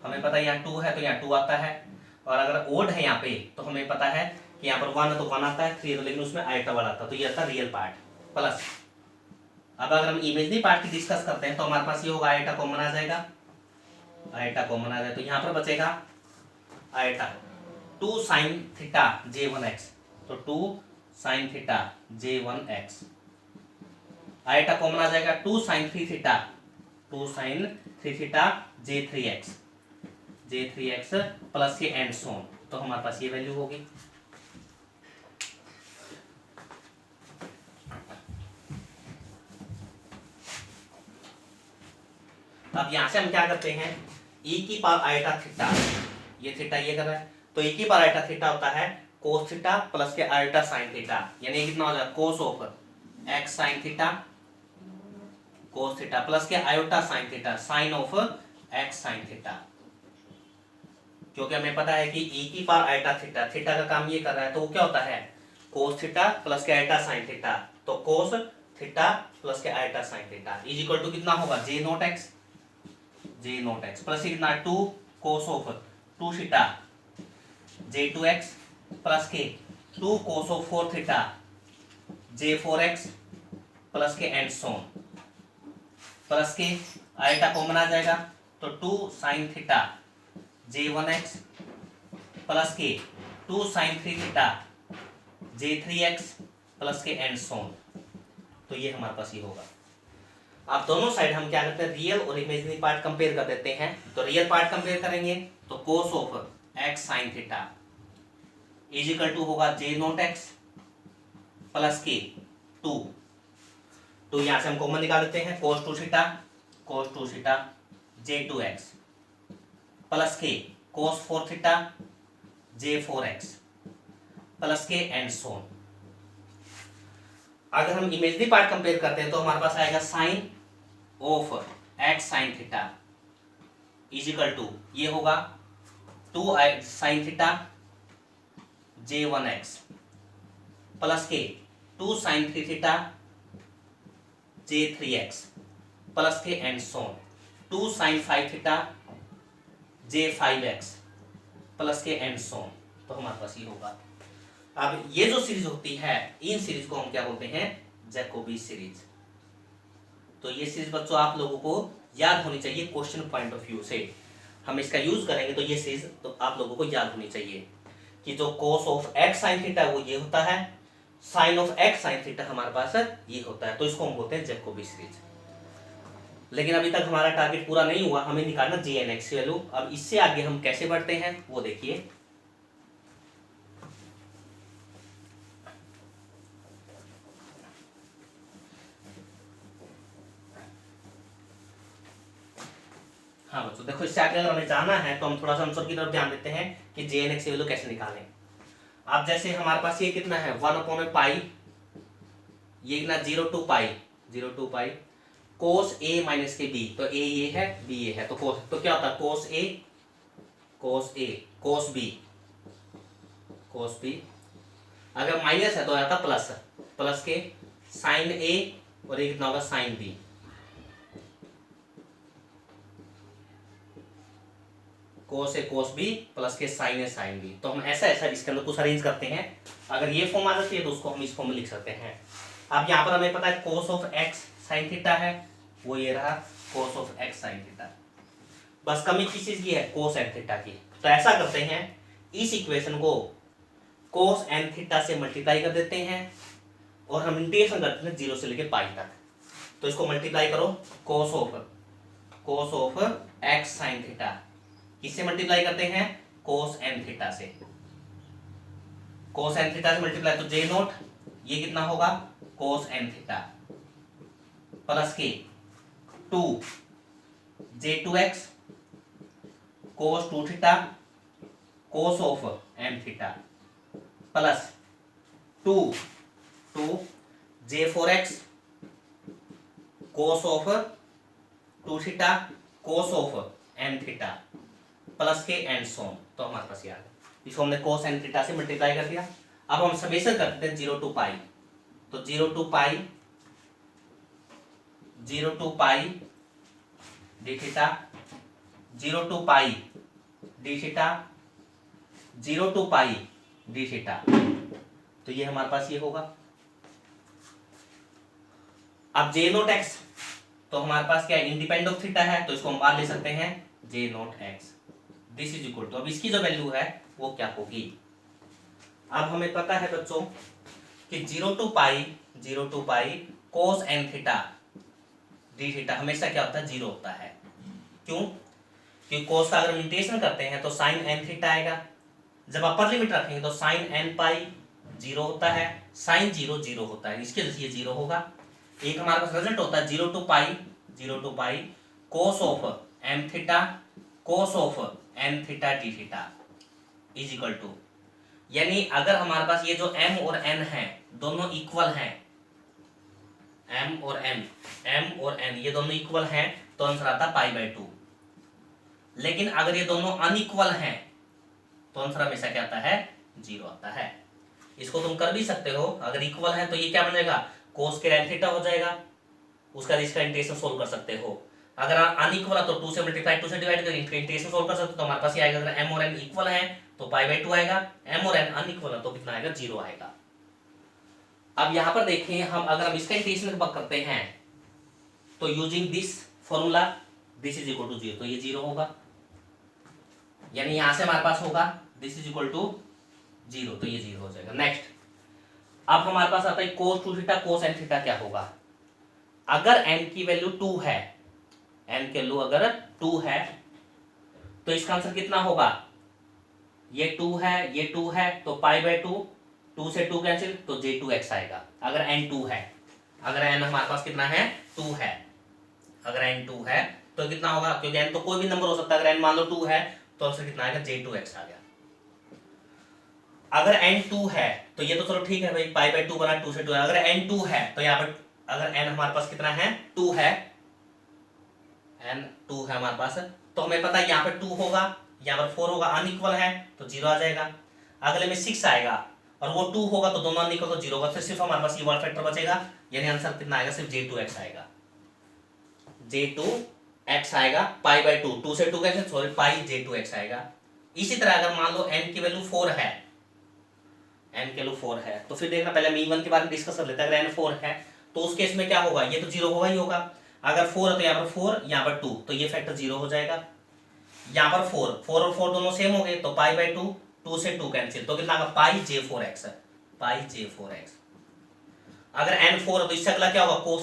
हमें पता है यहाँ 2 है तो यहाँ 2 आता है, और अगर ओड है यहाँ पे तो हमें पता है कि यहाँ पर 1 है तो 1 आता है, 3 है तो, लेकिन उसमें आयोटा वाला आता है, तो ये आता है रियल पार्ट प्लस। अब अगर हम इमेजनरी पार्ट की डिस्कस करते हैं तो हमारे पास ये होगा, आयोटा कॉमन आ जाएगा, तो यहाँ पर बचेगा आयोटा 2 साइन थीटा j1x, तो 2 sine theta j1x, iota common आ जाएगा 2 साइन 3 थीटा j3x प्लस के एंड सोन, तो हमारे पास ये वैल्यू होगी। अब यहां से हम क्या करते हैं, e की पावर आयोटा थीटा, ये थीटा ये कर रहा है, तो e की पावर आयोटा थीटा होता है कोस थीटा प्लस के आयोटा साइन थीटा, यानी कितना हो जाएगा cos of x sine theta cos theta plus के iota sine theta sine of x sine theta. क्योंकि हमें पता है कि e की पावर आयोटा थीटा, थीटा का काम ये कर रहा है, तो वो क्या होता है कोस थीटा प्लस के आयोटा साइन थीटा, तो कोस थीटा प्लस के iota sine theta is equal to कितना होगा जे नॉट एक्स प्लस कितना 2 cos of 2 theta J 2 X plus के 2 cos of 4 theta J 4 X plus के and so on plus के iota common आ जाएगा तो 2 sine theta J 1 X plus के 2 sine 3 theta J 3 X plus के and so on. तो ये हमारे पास ये होगा। अब दोनों साइड हम क्या करते हैं रियल और इमेजिनरी पार्ट कंपेयर कर देते हैं। तो रियल पार्ट कंपेयर करेंगे तो cos of X sine theta is equal to होगा जे नॉट एक्स प्लस के 2 यहां से हम कॉमन निकाल देते हैं कोस 2 थीटा जे 2 एक्स प्लस के कोस 4 थीटा जे 4 एक्स प्लस के एंड सोन। अगर हम इमेजिनरी पार्ट कंपेयर करते हैं तो हमारे पास आएगा sine of X sine theta is equal to ये होगा 2 sine theta J 1 X plus के 2 sine 3 theta J 3 X plus के and so on 2 sine 5 theta J 5 X plus के एंड सोन। तो हमारे पास ये होगा। अब ये जो सीरीज होती है इन सीरीज को हम क्या बोलते हैं जैकोबी सीरीज। तो ये सीरीज बच्चों आप लोगों को याद होनी चाहिए क्वेश्चन पॉइंट ऑफ व्यू से हम इसका यूज करेंगे। तो ये सीरीज तो आप लोगों को याद होनी चाहिए कि जो cos of X sine theta वो ये होता है, sine of X sine theta हमारे पास ये होता है। तो इसको हम बोलते हैं जैकोबी सीरीज। लेकिन अभी तक हमारा टारगेट पूरा नहीं हुआ, हमें निकालना जी एन एक्स की वैल्यू। अब इससे आगे हम कैसे बढ़ते हैं वो देखिए। हाँ बच्चों देखो, इससे आगे अगर हमें जाना है तो हम थोड़ा सा आंसर की तरफ ध्यान देते हैं कि जे एन एक्स की वैल्यू कैसे निकालें। अब जैसे हमारे पास ये कितना है 1/पाई, ये कितना 0 to pi cos A minus के बी। तो ए ये है बी ये है तो कोस, तो क्या होता है कोस ए कोस बी। अगर माइनस है तो आता प्लस के साइन ए और ये कितना होगा sine B. Cos A cos B plus के साइन ए साइन बी। तो हम ऐसा इसके अंदर कुछ अरेंज करते हैं। अगर ये फॉर्म आ जाती है तो उसको हम इस फॉर्म में लिख सकते हैं। अब यहाँ पर हमें पता है कोस ऑफ एक्स साइन थीटा है, वो ये रहा कोस ऑफ एक्स साइन थीटा। बस कमी किस चीज की है कोस एन थीटा की। तो ऐसा करते हैं इस इक्वेशन को कोस एन थीटा से मल्टीप्लाई कर देते हैं और हम इंटीग्रेशन करते हैं 0 से लेके पाई तक। तो इसको मल्टीप्लाई करो कोस ऑफ एक्स साइन थीटा किससे मल्टीप्लाई करते हैं कोस एन थीटा से। कोस एन थीटा से मल्टीप्लाई तो जे नोट ये कितना होगा कोस एन थीटा प्लस के 2 J 2 X cos 2 theta cos of N theta plus 2 J 4 X cos of 2 theta cos of N theta plus के एंड सोन। तो हमारे पास याद है इसको हमने कोस एन थीटा से मल्टीप्लाई कर दिया। अब हम समेशन करते हैं 0 to पाई। तो 0 to pi d theta 0 to pi d theta 0 to pi d theta. तो ये हमारे पास ये होगा। अब जे नोट एक्स तो हमारे पास क्या इंडिपेंडेंट ऑफ थीटा है तो इसको हम बाहर ले सकते हैं J naught X this is equal to. अब इसकी जो वैल्यू है वो क्या होगी। अब हमें पता है बच्चों कि 0 to pi cos N theta D theta हमेशा क्या होता है 0 होता है। क्यों? क्योंकि कोस का अगर हम इंटीग्रेशन करते हैं तो साइन एन थीटा आएगा। जब अपर लिमिट रखेंगे तो साइन एन पाई 0 होता है, साइन 0 होता है, इसके वजह से ये 0 होगा। एक हमारे पास रिजल्ट होता है 0 to pi cos of M theta cos of N theta D theta is equal to. यानी अगर हमारे पास ये जो m और n है दोनों इक्वल हैं, m और n ये दोनों इक्वल हैं तो आंसर आता है π/2। लेकिन अगर ये दोनों अनइक्वल हैं तो आंसर हमेशा क्या आता है 0 आता है। इसको तुम कर भी सकते हो, अगर इक्वल है तो ये क्या बन जाएगा कोस के tan थीटा हो जाएगा, उसका इसका इंटीग्रेशन सोल्व कर सकते हो। अगर अनइक्वल है तो 2 से मल्टीप्लाई 2 से डिवाइड करके इंटीग्रेशन सोल्व कर सकते हो, तो हमारे पास ये आएगा। अगर m और n इक्वल है तो π/2 आएगा, m और n अनइक्वल है तो कितना आएगा, 0 आएगा। अब यहां पर देखिए, हम अगर हम इसका इंटीग्रेशन करते हैं तो using this formula this is equal to 0, तो ये 0 होगा, यानी यहां से हमारे पास होगा दिस इज इक्वल टू 0, तो ये 0 हो जाएगा। नेक्स्ट, अब हमारे पास आता है cos 2 theta cos n theta क्या होगा। अगर n की वैल्यू 2 है, n की वैल्यू अगर 2 है तो इसका आंसर कितना होगा, ये 2 है, ये 2 है, तो π/2, 2 से 2 कैंसिल, तो j2x आएगा। अगर n 2 है, अगर n हमारे पास कितना है, 2 है, अगर n 2 है तो कितना होगा, क्योंकि n तो कोई भी नंबर हो सकता है, अगर n मान लो 2 है तो आंसर कितना आएगा, j2x आ गया। अगर n 2 है तो ये तो चलो ठीक है भाई, π/2 बना 2 से 2 है। अगर n 2 है तो यहाँ पर अगर n हमारे पास कितना है, 2 है, n 2 है हमारे पास, तो हमें पता है यहाँ पर 2 होगा, यहाँ पर 4 होगा, अनइक्वल है तो 0 आ जाएगा। अगले में 6 आएगा और वो 2 होगा तो दोनों अनइक्वल, तो 0 होगा, फिर सिर्फ हमारे पास ये वाला फैक्टर बचेगा, यानी आंसर कितना आएगा, सिर्फ j2x आएगा, j2x आएगा, π/2, 2 से 2 कैंसिल, सॉरी पाई j2x आएगा। इसी तरह अगर मान लो n की वैल्यू 4 है, n की वैल्यू 4 है, तो फिर देखना, पहले हम e1 के बारे में डिस्कस कर लेते हैं। अगर n 4 है तो उस केस में क्या होगा, ये तो 0 होगा ही होगा। अगर 4 है तो यहाँ पर 4, यहाँ पर 2, तो ये फैक्टर 0 हो जाएगा। यहाँ पर 4 और 4 दोनों सेम हो गए, तो π/2, 2 से 2 कैंसिल, तो कितना आएगा, πj4x, πj4x। अगर n 4 है तो इससे अगला क्या होगा, cos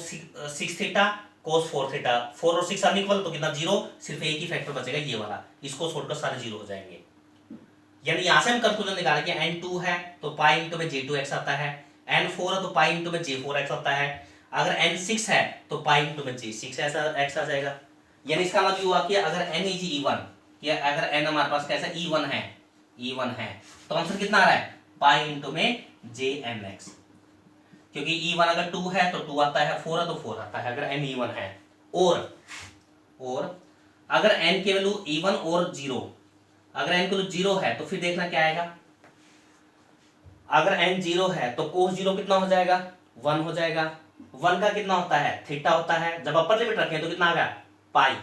6 थीटा cos 4 थीटा, 4 और 6 अनइक्वल, तो कितना 0, सिर्फ एक ही फैक्टर बचेगा ये वाला, इसको छोड़कर सारे 0 हो जाएंगे। यानी यहां से हम कंक्लूजन निकालें कि n 2 है तो पाई इंटू में j2x आता है, n 4 है तो पाई इंटू में j4x आता है, अगर n 6 है तो पाई इंटू में j6x आ जाएगा। यानी इसका मतलब ये हुआ कि अगर n इज E1, या अगर n हमारे पास कैसा E1 है, E1 है, तो आंसर कितना आ रहा है, पाई इंटू में jnx, क्योंकि E1 अगर 2 है तो 2 आता है, 4 है तो 4 आता है, अगर n E1 है। और अगर n की वैल्यू E1 और 0, अगर n को 0 है तो फिर देखना क्या आएगा, अगर n 0 है तो cos 0 कितना हो जाएगा, 1 हो जाएगा। 1 का कितना होता है, थीटा होता है, जब अपर लिमिट रखें तो कितना आ गया, पाई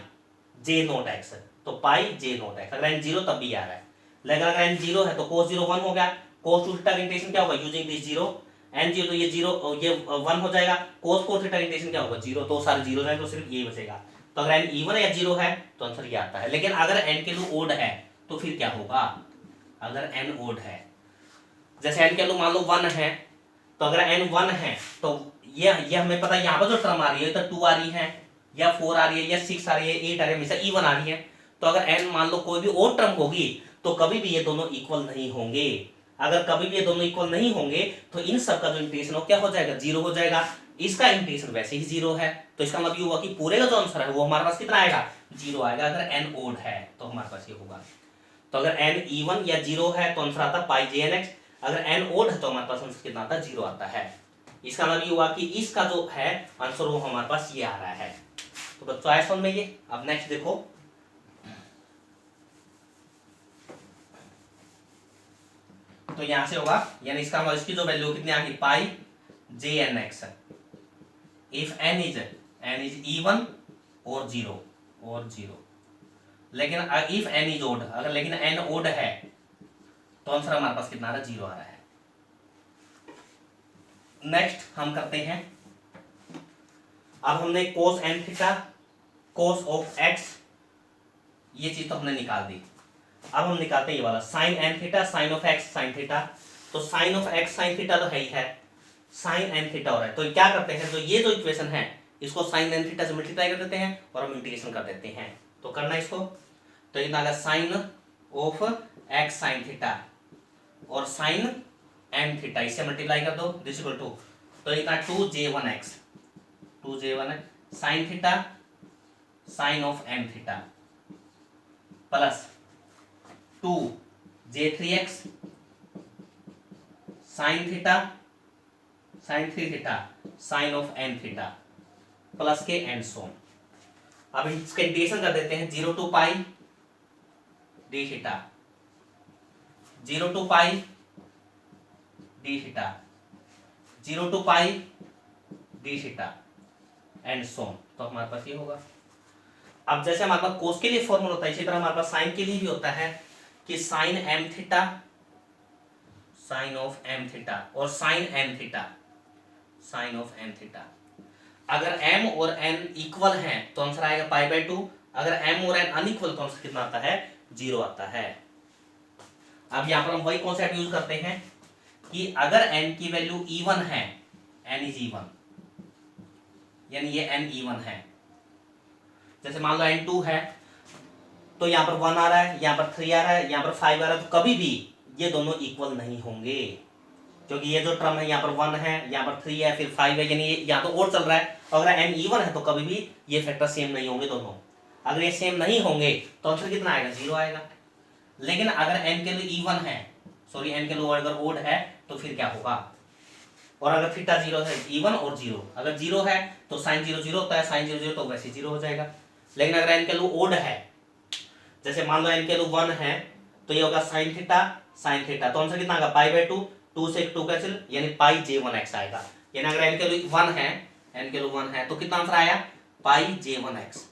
j0x, तो पाई j0x, अगर n 0 तब भी आ रहा है। लेकिन अगर n 0 है तो cos 0 1 हो गया, cos 2 थीटा का इंटीग्रेशन क्या होगा, यूजिंग दिस 0, n 0 तो ये 0, ये 1 हो जाएगा, cos 4 थीटा का इंटीग्रेशन क्या होगा, 0, तो सारे 0 जाएंगे, तो सिर्फ ये बचेगा। तो अगर n इवन या 0 है तो आंसर ये आता है। लेकिन अगर n के लिए ओड है तो फिर क्या होगा, अगर n ओड है, जैसे n के लिए मान लो 1 है, तो अगर n 1 है तो ये हमें पता है, यहाँ पर जो टर्म आ रही है तो 2 आ रही है, या 4 आ रही है, या 6 आ रही है, 8 आ रही है, हमेशा E1 आ रही है। तो अगर n मान लो कोई भी और टर्म होगी तो कभी भी ये दोनों इक्वल नहीं होंगे। अगर कभी भी ये दोनों इक्वल नहीं होंगे तो इन सब का जो इंटीग्रेशन हो क्या हो जाएगा, 0 हो जाएगा। इसका इंटीग्रेशन वैसे ही 0 है, तो इसका मतलब ये हुआ कि पूरे का जो आंसर है वो हमारे पास कितना आएगा, 0 आएगा। अगर n ओड है तो हमारे पास ये होगा। तो अगर n E1 या 0 है तो आंसर आता है पाई jnx, अगर n ओड है तो हमारे पास आंसर कितना आता है, 0 आता है। इसका मतलब ये हुआ कि इसका जो है आंसर वो हमारे पास ये आ रहा है। तो बच्चों आया समझ में ये। अब नेक्स्ट देखो, तो यहां से होगा, यानी इसका मतलब इसकी जो वैल्यू कितनी आ गई, पाई jnx, if n is E1 और 0, लेकिन इफ n इज ओड, अगर लेकिन n ओड है तो आंसर हमारे पास कितना आ रहा है, 0 आ रहा है। नेक्स्ट हम करते हैं, अब हमने cos n theta cos of x, ये चीज तो हमने निकाल दी। अब हम निकालते हैं ये वाला sin n theta sin of x sin theta. तो sin of x sin theta तो है ही है, sin n थीटा हो रहा है, तो क्या करते हैं, तो ये जो इक्वेशन है इसको sin n थीटा से मल्टीप्लाई कर देते हैं और हम इंटीग्रेशन कर देते हैं। तो करना इसको, तो इतना आएगा sin of x sin theta और sin n थीटा, इससे मल्टीप्लाई कर दो, दिस इक्वल टू, तो इतना 2j1x sin theta sin of n theta plus 2j3x sin theta sin 3 theta sin of n theta plus के एंड सोन। अब इसका integration कर देते हैं, 0 to pi d theta, 0 to pi d theta, 0 to pi d theta and so on. तो हमारे पास ये होगा। अब जैसे हमारे पास कोस के लिए फॉर्मूला होता है, इसी तरह हमारे पास साइन के लिए भी होता है कि sine M theta, sine of M theta और sine N theta, sine of N theta. अगर m और n इक्वल हैं तो आंसर आएगा π/2। अगर m और n अनइक्वल तो आंसर कितना आता है, 0 आता है। अब यहां पर हम वही कॉन्सेप्ट यूज करते हैं कि अगर n की वैल्यू इवन है, n इज इवन, यानी ये n इवन है, जैसे मान लो n2 है तो यहाँ पर 1 आ रहा है, यहाँ पर 3 आ रहा है, यहाँ पर 5 आ रहा है, तो कभी भी ये दोनों इक्वल नहीं होंगे, क्योंकि ये जो टर्म है यहाँ पर 1 है, यहाँ पर 3 है, फिर 5 है, यानी यहाँ तो और चल रहा है। अगर n इवन है तो कभी भी ये फैक्टर सेम नहीं होंगे दोनों। अगर ये सेम नहीं होंगे तो आंसर कितना आएगा, 0 आएगा। लेकिन अगर n के लिए इवन है, सॉरी n के लिए अगर ओड है तो फिर क्या होगा, और अगर थीटा 0 है, इवन और 0, अगर 0 है तो साइन 0 0 होता है, साइन 0 0 तो वैसे 0 हो जाएगा। लेकिन अगर n के लिए ओड है, जैसे मान लो n के लिए 1 है तो ये होगा साइन थीटा साइन थीटा, तो आंसर कितना आएगा π/2, 2 से 2 कैंसिल, यानी πj1x आएगा। यानी अगर n के लिए 1 है, n के लिए 1 है तो कितना आंसर आया, πj1x।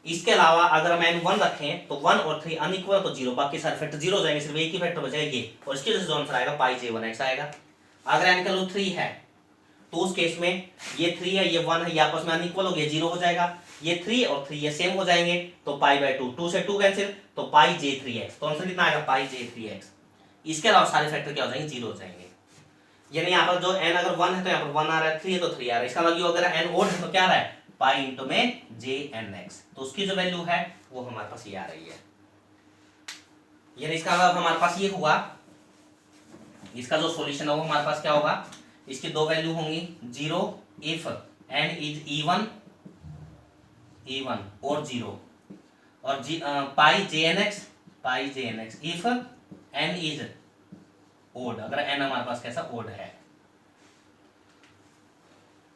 इसके अलावा अगर हम n1 रखें तो 1 और 3 अनइक्वल तो 0, बाकी सारे फैक्टर 0 हो जाएंगे, सिर्फ एक ही फैक्टर बचेगा और इसकी वजह से जो आंसर आएगा πj1x आएगा। अगर n के लिए 3 है तो उस केस में ये 3 है, ये 1 है, ये आपस में अनइक्वल हो गया, 0 हो जाएगा। ये 3 और 3 ये सेम हो जाएंगे तो π/2, 2 से 2 कैंसिल, तो πj3x, तो आंसर कितना आएगा, πj3x। इसके अलावा सारे फैक्टर क्या हो जाएंगे, 0 हो जाएंगे। यानी यहाँ पर जो n अगर 1 है तो यहाँ पर 1 आ रहा है, 3 है तो 3 आ रहा है। इसका मतलब अगर n ओड है तो क्या आ रहा है, पाई इंटू में jnx, तो उसकी जो वैल्यू है वो हमारे पास ये आ रही है। यानी इसका मतलब हमारे पास ये हुआ, इसका जो सॉल्यूशन है वो हमारे पास क्या होगा, इसकी दो वैल्यू होंगी, 0 इफ n इज इवन और 0, और pi jnx if n is odd, अगर n हमारे पास कैसा ओड है।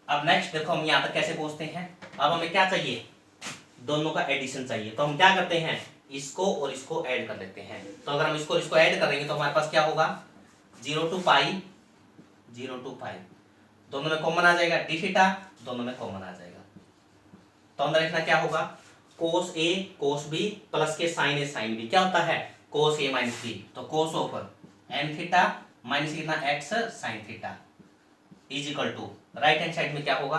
अब नेक्स्ट देखो हम यहां तक कैसे पहुंचते हैं। अब हमें क्या चाहिए, दोनों का एडिशन चाहिए, तो हम क्या करते हैं, इसको और इसको ऐड कर लेते हैं। तो अगर हम इसको और इसको ऐड करेंगे तो हमारे पास क्या होगा, 0 to पाई, दोनों में कॉमन आ जाएगा, डी थीटा दोनों में कॉमन आ जाएगा। तो अंदर लिखना क्या होगा, cos A cos B plus के साइन ए साइन बी, क्या होता है, कोस ए माइनस बी, तो cos of N theta minus कितना X sine theta is equal to, right hand side में क्या होगा,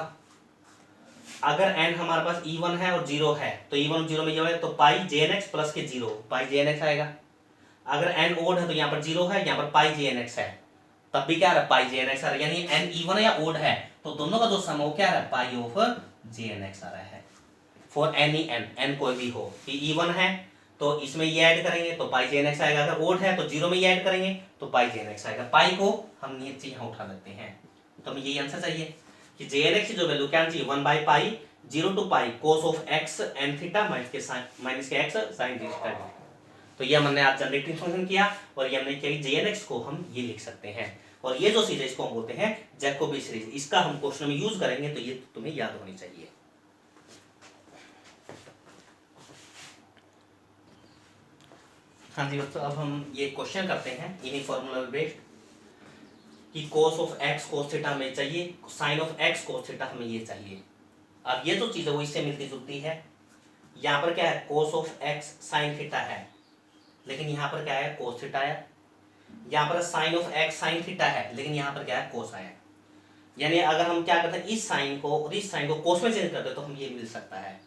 अगर n हमारे पास इवन है और 0 है तो इवन 0 में ये है तो पाई jnx प्लस के 0 पाई jnx आएगा। अगर n ओड है तो यहाँ पर 0 है, यहाँ पर पाई jnx है, तब भी क्या आ रहा है, पाई jnx आ रहा है। यानी n इवन या ओड है तो दोनों का जो सम हो क्या आ रहा है, पाई ऑफ jnx आ रहा है। फॉर एनी n कोई भी हो, इवन है तो इसमें ये ऐड करेंगे तो पाई jnx आएगा, अगर ओड है तो 0 में ये ऐड करेंगे तो पाई jnx आएगा। पाई को हम नीचे यहाँ उठा लेते हैं, तो हमें यही आंसर चाहिए कि jnx की जो वैल्यू क्या चाहिए, 1 by pi 0 to pi cos of x n theta minus के x साइन थीटा। तो ये हमने आज जनरेटिंग फंक्शन किया और ये हमने किया jnx को हम ये लिख सकते हैं, और ये जो सीरीज इसको हम बोलते हैं जैकोबी सीरीज। इसका हम क्वेश्चन में यूज करेंगे तो ये तुम्हें याद होनी चाहिए। हाँ जी बच्चों, अब हम ये क्वेश्चन करते हैं इन्हीं फॉर्मूला बेस्ड कि cos of x cos theta हमें चाहिए, sin of x cos theta हमें ये चाहिए। अब ये जो चीज़ है वो इससे मिलती जुलती है। यहाँ पर क्या है, cos of x sin theta है, लेकिन यहाँ पर क्या है, cos थीटा है। यहाँ पर sin of x sin theta है, लेकिन यहाँ पर क्या है, cos आया। यानी अगर हम क्या करते हैं, इस साइन को और इस साइन को cos में चेंज करते हैं तो हम ये मिल सकता है।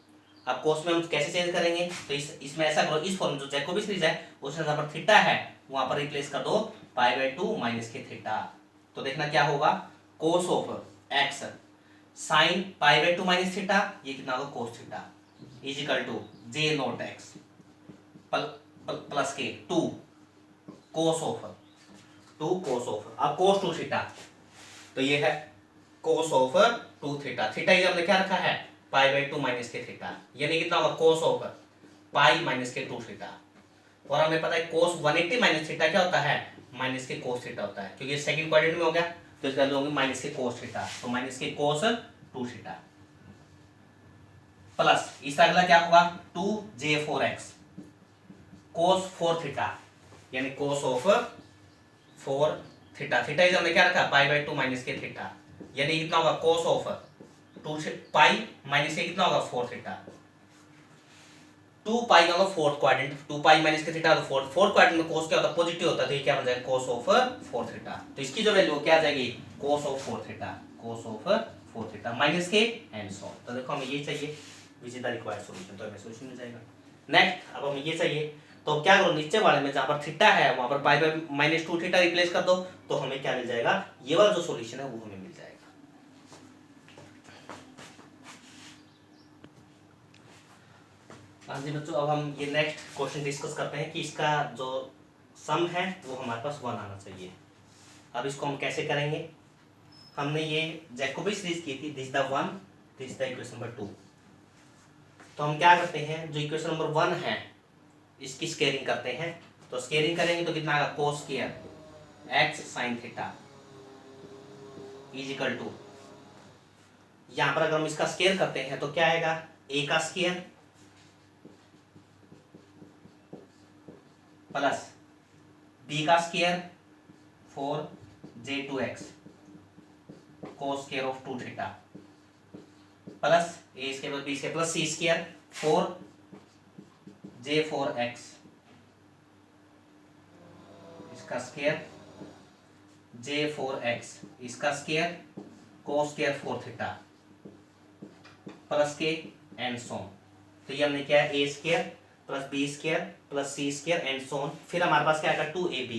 अब cos में हम कैसे चेंज करेंगे, तो इसमें ऐसा करो, इस फॉर्म जो जैकोबी सीरीज है उसमें जहाँ पर थीटा है वहाँ पर रिप्लेस कर दो π/2 माइनस के थीटा। तो देखना क्या होगा, cos of x sine π/2 minus theta, ये कितना होगा cos theta is equal to j not x plus के 2 cos ऑफ अब cos 2 थीटा, तो ये है cos ऑफ 2 थीटा। थीटा ये हमने क्या रखा है, π/2 माइनस के थीटा, यानी कितना होगा cos ऑफ पाई माइनस के 2 थीटा। और हमें पता है cos 180 माइनस थीटा क्या होता है, माइनस के cos थीटा होता है, क्योंकि सेकंड क्वाड्रेंट में हो गया तो इसका वैल्यू होगी माइनस के cos थीटा, तो माइनस के cos 2 थीटा प्लस इसका अगला क्या होगा 2j4x cos 4 थीटा, यानी cos of 4 theta. Theta is हमने क्या रखा π/2 माइनस के थीटा, यानी कितना होगा कोस ऑफ 2 पाई माइनस ये कितना होगा 4 थीटा। 2 पाई का फोर्थ क्वाड्रेंट, 2 पाई माइनस के थीटा, तो फोर्थ क्वाड्रेंट में कोस क्या होता है पॉजिटिव होता है, तो ये क्या बन जाएगा कोस ऑफ 4 थीटा। तो इसकी जो वैल्यू क्या आ जाएगी कोस of 4 theta, cos of 4 theta minus के एंड सो। तो देखो हमें ये चाहिए which is the required solution, तो हमें सॉल्यूशन मिल जाएगा। नेक्स्ट अब हमें ये चाहिए, तो क्या करो नीचे वाले में जहां पर थीटा है वहां पर pi by minus 2 theta replace कर दो, तो हमें क्या मिल जाएगा ये वाला जो सॉल्यूशन है वो हमें मिल जाएगा। हाँ जी बच्चों, अब हम ये नेक्स्ट क्वेश्चन डिस्कस करते हैं कि इसका जो सम है वो हमारे पास 1 आना चाहिए। अब इसको हम कैसे करेंगे, हमने ये जैकोबी सीरीज की थी, this the 1, this the equation number 2। तो हम क्या करते हैं, जो इक्वेशन नंबर 1 है इसकी स्केयरिंग करते हैं। तो स्केयरिंग करेंगे तो कितना आएगा cos square X sine theta is equal to, यहां पर अगर हम इसका स्केयर करते हैं तो क्या आएगा ए का स्केयर प्लस बी का square 4j2x cos square of 2 theta plus A square plus B square plus C square 4j4x इसका स्केयर j4x इसका square cos square 4 theta plus के एंड सोन। तो ये हमने क्या है A square plus B square plus C square and so on. फिर हमारे पास क्या आएगा 2ab।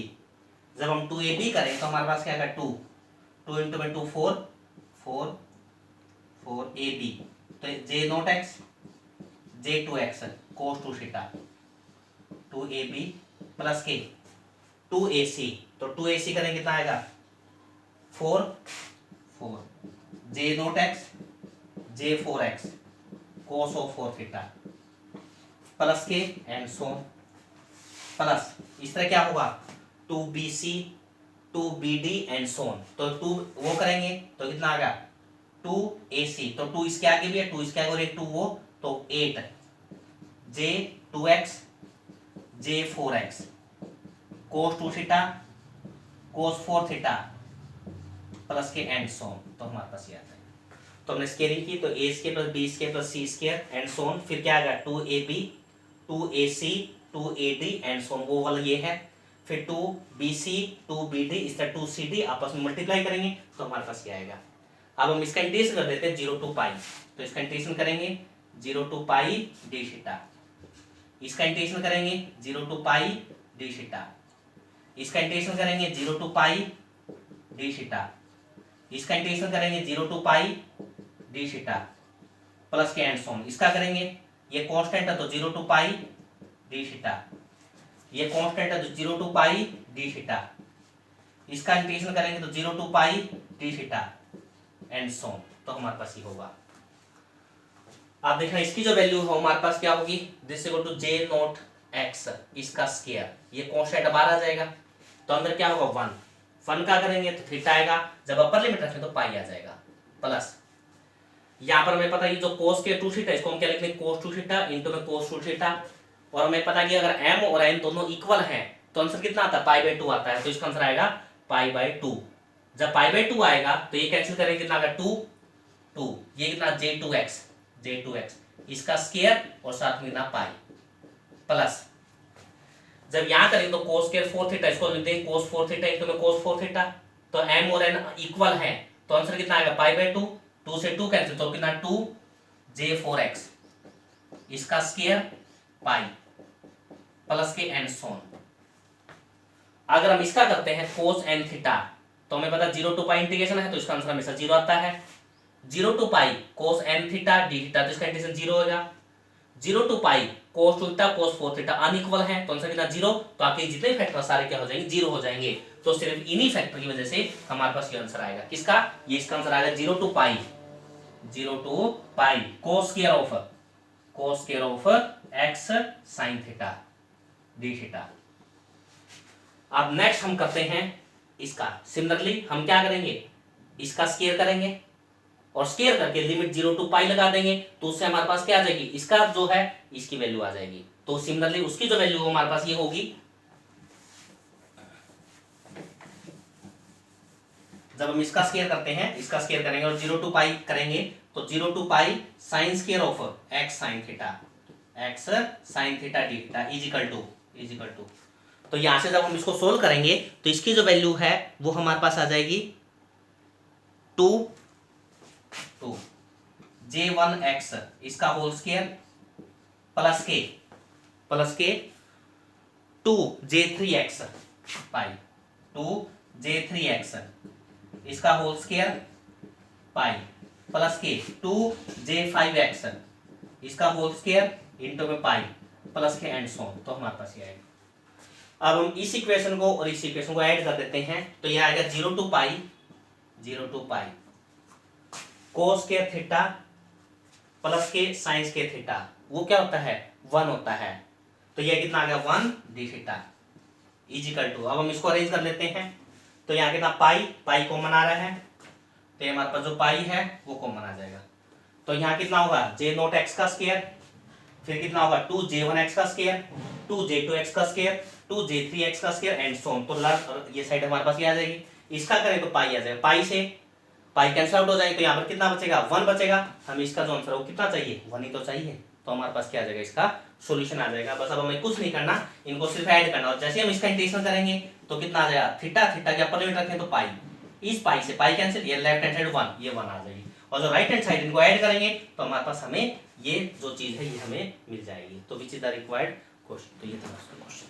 जब हम 2ab करें तो हमारे पास क्या आएगा 2 2 इंटू में 2 4 4 4ab, तो j0x j2x cos 2 theta 2ab plus के 2ac, तो 2ac करेंगे कितना आएगा 4 4 j0x j4x cos of 4 theta plus के एंड सोन प्लस इस तरह क्या होगा 2bc 2bd एंड सोन। तो 2 वो करेंगे तो कितना आ गया 2ac, तो 2 इसके आगे भी है 2 इसके आगे और एक 2 वो, तो 8 j2x j4x cos 2 theta cos 4 theta plus के एंड सोन। तो हमारे पास ये आता है, तो हमने स्केयरिंग की तो A square plus B square plus C square and so on. फिर क्या आ गया 2ab 2ac 2ad एंड सोन, वो वाला ये है। फिर 2bc 2bd इस तरह 2cd आपस में मल्टीप्लाई करेंगे तो हमारे पास क्या आएगा। अब हम इसका इंटीग्रेशन कर देते हैं 0 to पाई, तो इसका इंटीग्रेशन करेंगे 0 to पाई डी थीटा, इसका इंटीग्रेशन करेंगे 0 to पाई डी थीटा, इसका इंटीग्रेशन करेंगे 0 to पाई डी थीटा, इसका इंटीग्रेशन करेंगे 0 to pi d theta plus के एंड सोन। इसका करेंगे ये कांस्टेंट है तो 0 to पाई डी थीटा, ये कांस्टेंट है तो 0 to पाई डी थीटा, इसका इंटीग्रेशन करेंगे तो 0 to pi d theta and so on. तो हमारे पास ये होगा। आप देखना इसकी जो वैल्यू है हमारे पास क्या होगी, दिस इक्वल टू j0x इसका स्क्वायर, ये कांस्टेंट बाहर आ जाएगा तो अंदर क्या होगा 1 का करेंगे तो थीटा आएगा, जब अपर लिमिट रखें तो पाई आ जाएगा प्लस यहाँ पर हमें पता है जो कोस के 2 थीटा इसको हम क्या लिखते हैं कोस 2 थीटा इंटू में कोस 2 थीटा, और हमें पता है कि अगर m और n दोनों इक्वल हैं तो आंसर कितना आता है पाई बाय 2 आता है, तो इसका आंसर आएगा पाई बाय 2। जब पाई बाय 2 आएगा तो ये कैंसिल करेंगे कितना आएगा 2 2, ये कितना j2x इसका स्क्वायर और साथ में ना पाई प्लस जब यहां करेंगे तो कोस स्क्वायर 4 थीटा इसको लिखते हैं कोस 4 थीटा इंटू में कोस 4 थीटा, तो m और n इक्वल है तो आंसर कितना आएगा पाई बाय 2, 2 से 2 कैंसिल तो कितना 2 j4x इसका स्क्वायर पाई प्लस के एंड सोन। अगर हम इसका करते हैं cos n थीटा तो हमें पता 0 to पाई इंटीग्रेशन है तो इसका आंसर हमेशा 0 आता है, 0 to pi cos n theta D theta तो इसका इंटीग्रेशन 0 होगा, 0 to pi cos 2 theta cos 4 theta unequal है तो आंसर कितना 0, तो आपके जितने फैक्टर सारे क्या हो जाएंगे 0 हो जाएंगे, तो सिर्फ इन्हीं फैक्टर की वजह से हमारे पास ये आंसर आएगा किसका, ये इसका आंसर आएगा 0 to pi cos square of x sin theta D theta. अब नेक्स्ट हम करते हैं इसका, सिमिलरली हम क्या करेंगे इसका स्क्वायर करेंगे और स्क्वायर करके लिमिट 0 to पाई लगा देंगे तो उससे हमारे पास क्या आ जाएगी इसका जो है इसकी वैल्यू आ जाएगी, तो सिमिलरली उसकी जो वैल्यू हमारे पास ये होगी जब हम इसका स्क्वायर करते हैं, इसका स्क्वायर करेंगे और 0 टू पाई करेंगे, तो 0 to pi sine square of X sine theta, X sine theta D theta is equal to. तो यहां से जब हम इसको सोल्व करेंगे तो इसकी जो वैल्यू है वो हमारे पास आ जाएगी 2 J1x इसका होल स्क्वायर प्लस के 2J3x पाई, 2J3x इसका होल स्क्वायर पाई प्लस के 2J5x इसका होल स्क्वायर इंटू में पाई प्लस के एंड सो। तो हमारे पास ये आएगा। अब हम इस इक्वेशन को और इस इक्वेशन को ऐड कर देते हैं, तो ये आएगा 0 टू पाई कोस के थीटा प्लस के साइंस के थीटा, वो क्या होता है 1 होता है। तो ये कितना आ गया 1 D theta is equal to. अब हम इसको अरेंज कर लेते हैं, तो यहाँ कितना पाई कॉमन आ रहा है, तो हमारे पास जो पाई है वो कॉमन आ जाएगा। तो यहाँ कितना होगा J0x का स्क्वायर, फिर कितना होगा 2J1x का स्क्वायर, 2J2x का स्क्वायर, 2J3x का स्क्वायर एंड सो ऑन। तो ये साइड हमारे पास ये आ जाएगी। इसका करें तो पाई आ जाएगा, पाई से पाई कैंसिल आउट हो जाएगी, तो यहाँ पर कितना बचेगा 1 बचेगा। हमें इसका जो आंसर है वो कितना चाहिए 1 ही तो चाहिए, तो हमारे पास क्या आ जाएगा इसका सॉल्यूशन आ जाएगा। बस अब हमें कुछ नहीं करना, इनको सिर्फ ऐड करना, और जैसे हम इसका इंटीग्रेशन करेंगे तो कितना आ जाएगा थीटा के अपर लिमिट रखें तो पाई, इस पाई से पाई कैंसिल, ये लेफ्ट हैंड साइड 1 ये 1 आ जाएगी, और जो राइट हैंड साइड इनको ऐड करेंगे तो हमारे पास हमें ये जो चीज है ये हमें मिल जाएगी। तो which is the required question. तो ये था क्वेश्चन।